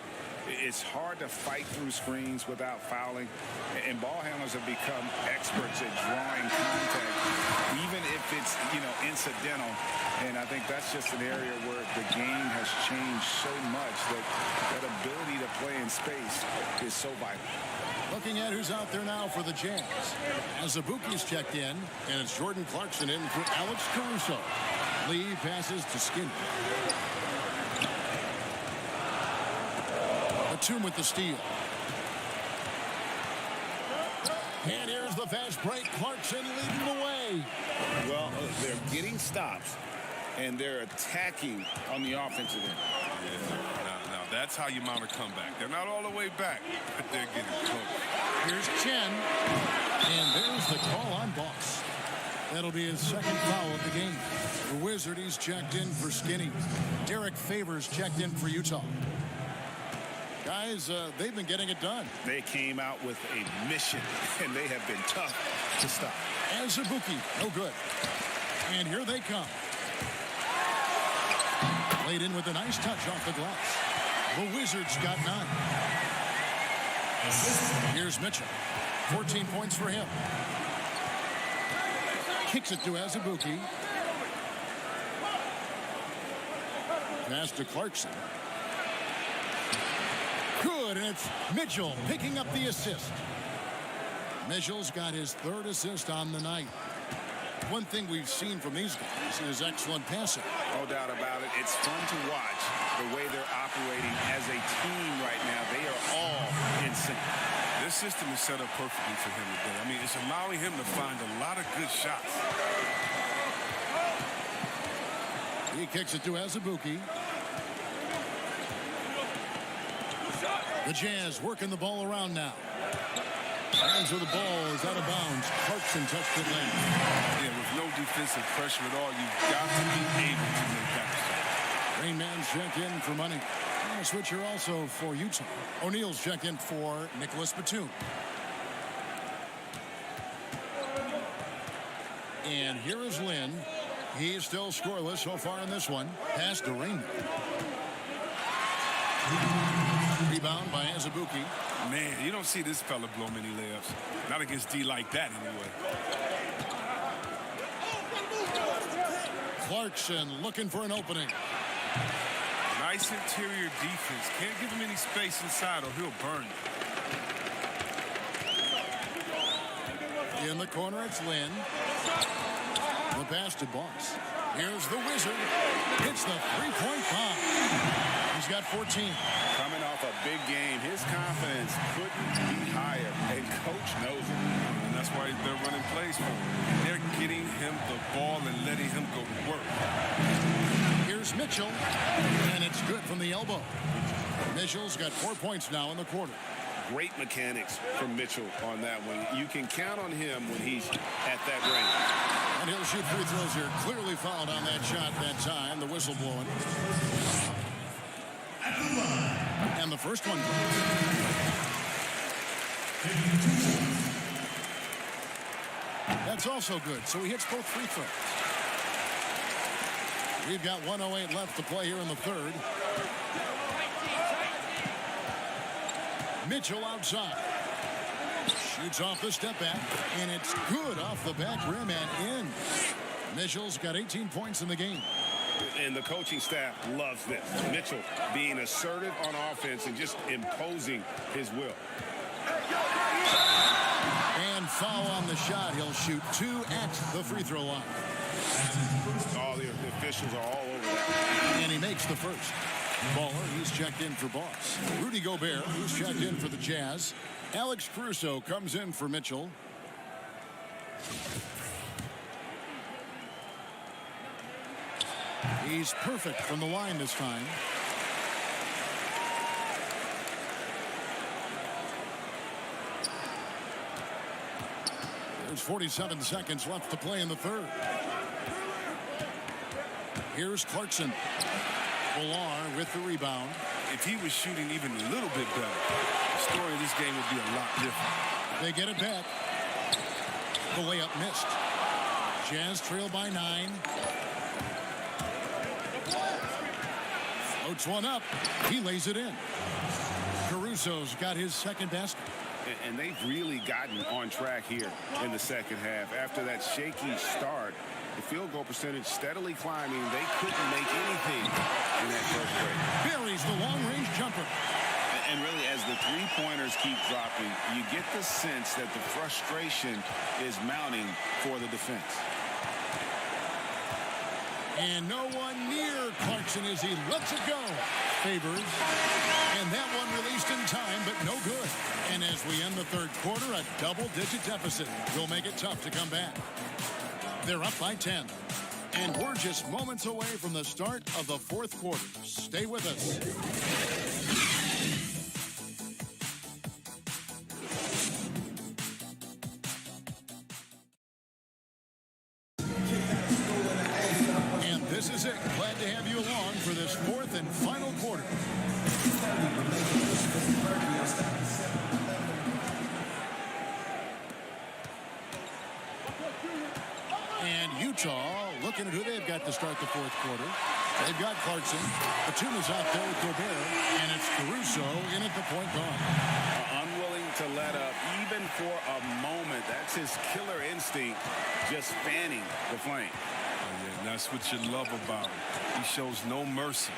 It's hard to fight through screens without fouling, and ball handlers have become experts at drawing contact, even if it's, you know, incidental. And I think that's just an area where the game has changed so much that ability to play in space is so vital. Looking at who's out there now for the Jazz. Azubuike's checked in, and it's Jordan Clarkson in for Alex Caruso. Lee passes to Skinner. Batum with the steal. And here's the fast break. Clarkson leading the way. Well, they're getting stops, and they're attacking on the offensive end. Yeah, now that's how you mount a comeback. They're not all the way back, but they're getting close. Here's Chen. And there's the call on Boss. That'll be his second foul of the game. The Wizard, he's checked in for Skinny. Derek Favors checked in for Utah. Guys, they've been getting it done. They came out with a mission, and they have been tough to stop. Azubuike, no good. And here they come. Played in with a nice touch off the glass. The Wizards got 9. Here's Mitchell. 14 points for him. Kicks it to Azubuike. Pass to Clarkson. Good, and it's Mitchell picking up the assist. Mitchell's got his 3rd assist on the night. One thing we've seen from these guys is excellent passing. No doubt about it. It's fun to watch the way they're operating as a team right now. They are all in sync. This system is set up perfectly for him today. I mean, it's allowing him to find a lot of good shots. He kicks it to Azubuike. The Jazz working the ball around now. Hands where the ball is out of bounds. Clarkson touched it late. Yeah, with no defensive pressure at all, you've got to be able to make that shot. Rain Man's check in for money. And a switcher also for Utah. O'Neal's check in for Nicholas Batum. And here is Lynn. He's still scoreless so far in this one. Pass to Rain. Rebound by Azubuike. Man, you don't see this fella blow many layups. Not against D like that, anyway. Clarkson looking for an opening. Nice interior defense. Can't give him any space inside or he'll burn you. In the corner, it's Lynn. The pass to Boss. Here's the Wizard. Hits the three-point bomb. He's got 14. Coming off a big game, his confidence couldn't be higher, and Coach knows it. And that's why they're running plays for him. They're getting him the ball and letting him go to work. Here's Mitchell, and it's good from the elbow. Mitchell's got 4 points now in the quarter. Great mechanics from Mitchell on that one. You can count on him when he's at that range. And he'll shoot free throws here. Clearly fouled on that shot that time. The whistle blowing. And the first one goes. That's also good. So he hits both free throws. We've got 1:08 left to play here in the third. Mitchell outside. Shoots off the step back, and it's good off the back rim and in. Mitchell's got 18 points in the game. And the coaching staff loves this. Mitchell being assertive on offense and just imposing his will. And foul on the shot. He'll shoot 2 at the free throw line. All the officials are all over that. And he makes the first. Baller, he's checked in for Boss. Rudy Gobert, who's checked in for the Jazz. Alex Caruso comes in for Mitchell. He's perfect from the line this time. There's 47 seconds left to play in the third. Here's Clarkson. Villar with the rebound. If he was shooting even a little bit better, the story of this game would be a lot different. They get it back. The layup missed. Jazz trail by 9. Floats one up. He lays it in. Caruso's got his second basket. And they've really gotten on track here in the second half. After that shaky start, the field goal percentage steadily climbing. They couldn't make anything in that first break. Buries the long-range jumper. And really, as the three-pointers keep dropping, you get the sense that the frustration is mounting for the defense. And no one near Clarkson as he lets it go. Favors. And that one released in time, but no good. And as we end the third quarter, a double-digit deficit will make it tough to come back. They're up by 10. And we're just moments away from the start of the fourth quarter. Stay with us. And this is it. Glad to have you along for this fourth and final quarter. And Utah looking at who they've got to start the fourth quarter. They've got Clarkson. Batum is out there with Gobert. And it's Caruso in at the point guard. Unwilling to let up even for a moment. That's his killer instinct, just fanning the flame. Oh, yeah, that's what you love about him. He shows no mercy,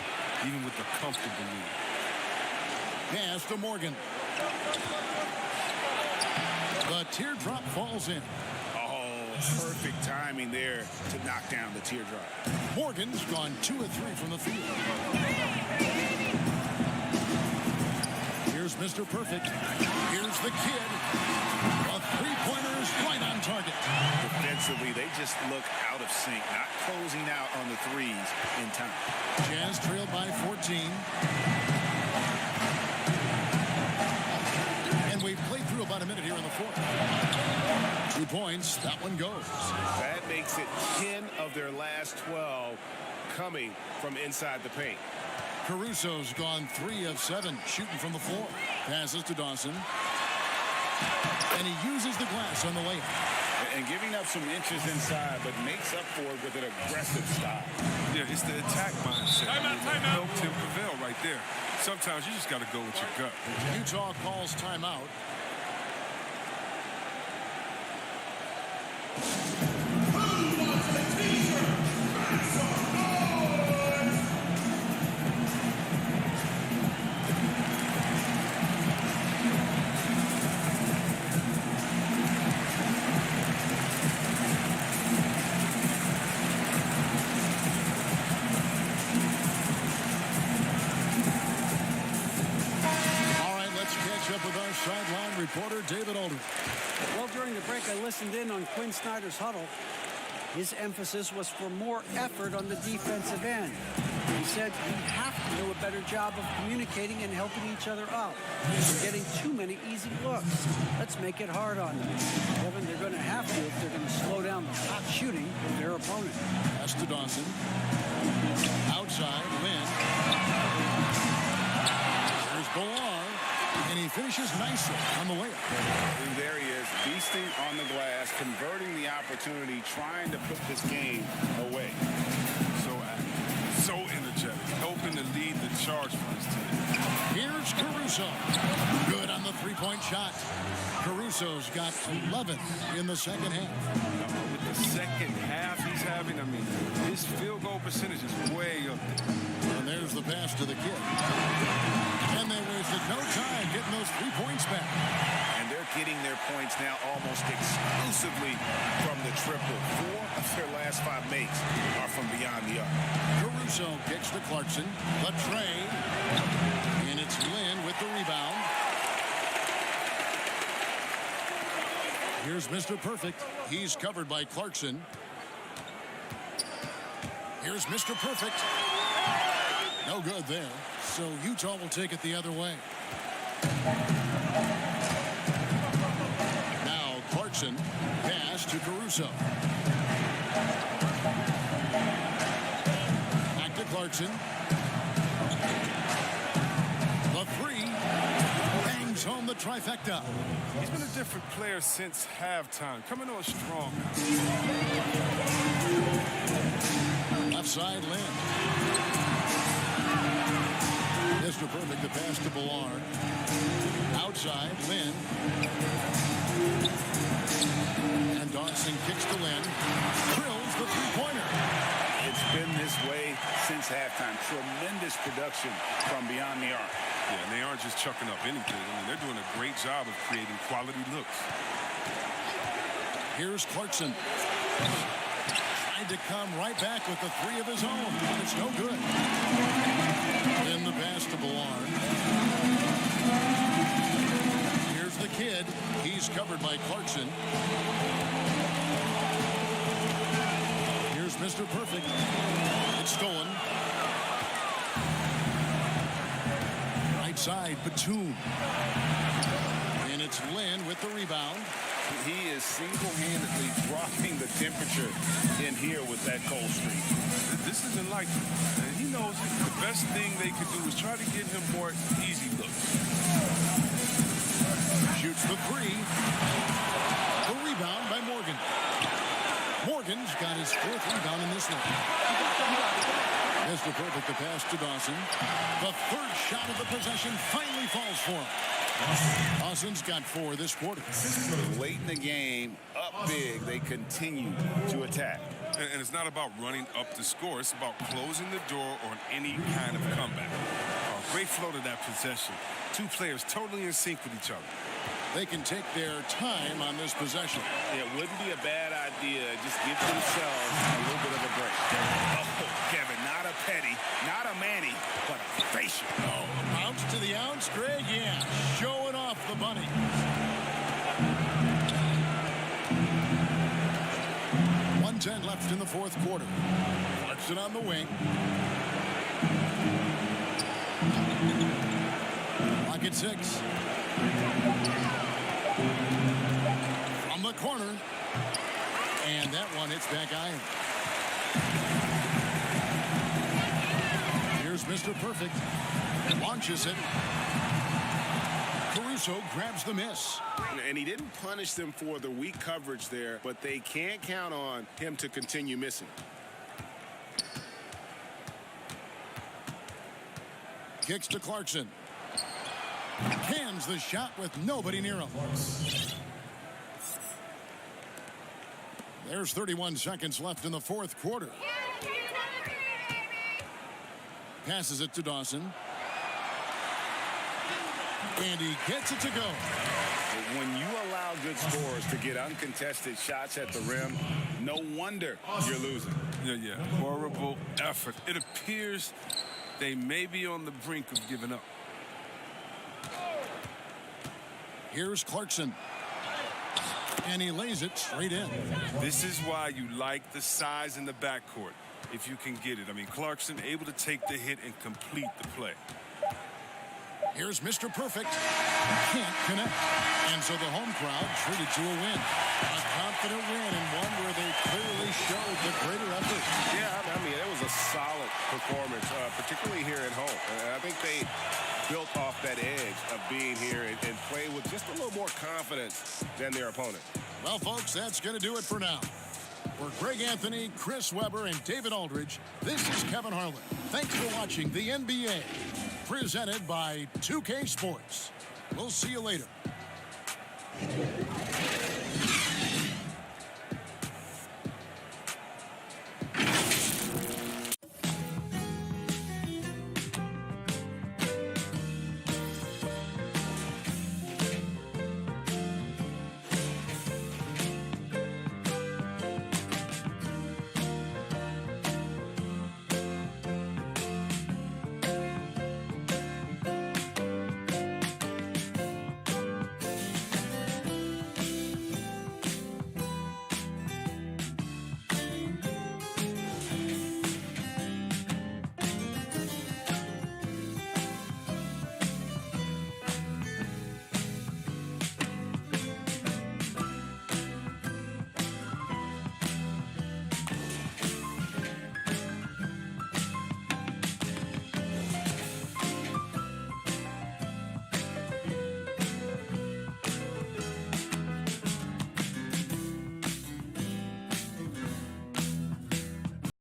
even with the comfortable lead. Pass to Morgan. The teardrop falls in. Perfect timing there to knock down the teardrop. Morgan's gone 2 of 3 from the field. Here's Here's Mr. Perfect. Here's the kid. A three-pointer is right on target. Defensively, they just look out of sync, not closing out on the threes in time. Jazz trailed by 14. And we've played through about a minute here in the fourth. 2 points. That one goes. That makes it 10 of their last 12 coming from inside the paint. Caruso's gone 3 of 7 shooting from the floor. Passes to Dawson. And he uses the glass on the layup. And giving up some inches inside, but makes up for it with an aggressive style. Yeah, it's the attack mindset. Timeout. Helped him prevail right there. Sometimes you just got to go with your gut. Utah calls timeout. Sideline reporter David Aldridge. Well, during the break, I listened in on Quinn Snyder's huddle. His emphasis was for more effort on the defensive end. He said we have to do a better job of communicating and helping each other out. We're getting too many easy looks. Let's make it hard on them. Kevin, they're going to have to if they're going to slow down the hot shooting of their opponent. Pass to Dawson. Outside, Lynn. There's Bolar. And he finishes nicely on the layup. And there he is, beasting on the glass, converting the opportunity, trying to put this game away. So active, so energetic, helping to lead the charge for his team. Here's Caruso. Good on the three-point shot. Caruso's got 11 in the second half. With the second half he's having, I mean, his field goal percentage is way up there. And there's the pass to the kid. And they wasted no time getting those 3 points back. And they're getting their points now almost exclusively from the triple. 4 of their last 5 makes are from beyond the arc. Caruso kicks to Clarkson. The trade. And it's Lynn with the rebound. Here's Mr. Perfect. He's covered by Clarkson. Here's Mr. Perfect. No good there. So Utah will take it the other way. Now Clarkson. Pass to Caruso. Back to Clarkson. The three. Bangs home the trifecta. He's been a different player since halftime. Coming on strong. Left side, Lynn. Mr. Perfect, the pass to Ballard. Outside, Lynn. And Dawson kicks to Lynn. Drills the three-pointer. It's been this way since halftime. Tremendous production from beyond the arc. Yeah, and they aren't just chucking up anything. I mean, they're doing a great job of creating quality looks. Here's Clarkson. Tried to come right back with the 3 of his own. It's no good. Then the pass to Ballard. Here's the kid. He's covered by Clarkson. Here's Mr. Perfect. It's stolen. Right side, Batum. And it's Lynn with the rebound. He is single-handedly dropping the temperature in here with that cold streak. This isn't like him. And he knows it. The best thing they could do is try to get him more easy looks. Shoots the 3. The rebound by Morgan. Morgan's got his 4th rebound in this one. Mr. Perfect, the pass to Dawson. The 3rd shot of the possession finally falls for him. Dawson's got 4 this quarter. Late in the game, up big, they continue to attack. And it's not about running up the score. It's about closing the door on any kind of comeback. Great flow to that possession. 2 players totally in sync with each other. They can take their time on this possession. It wouldn't be a bad idea. Just give themselves a little bit of a break. Oh, Kevin, not a petty, not a Manny, but a facial. Oh, bounce to the ounce, Greg, yeah. 2:10 left in the fourth quarter. Clarkson on the wing. Clock at 6. From the corner. And that one hits back iron. Here's Mr. Perfect. Launches it. Caruso grabs the miss. And he didn't punish them for the weak coverage there, but they can't count on him to continue missing. Kicks to Clarkson. Cans the shot with nobody near him. There's 31 seconds left in the fourth quarter. Passes it to Dawson. And he gets it to go. When you allow good scorers to get uncontested shots at the rim, no wonder you're losing. Yeah. Horrible effort. It appears they may be on the brink of giving up. Here's Clarkson. And he lays it straight in. This is why you like the size in the backcourt, if you can get it. I mean, Clarkson able to take the hit and complete the play. Here's Mr. Perfect. Can't connect. And so the home crowd treated to a win. A confident win and one where they clearly showed the greater effort. Yeah, I mean, it was a solid performance, particularly here at home. I think they built off that edge of being here and played with just a little more confidence than their opponent. Well, folks, that's going to do it for now. For Greg Anthony, Chris Webber, and David Aldridge, this is Kevin Harlan. Thanks for watching the NBA, presented by 2K Sports. We'll see you later.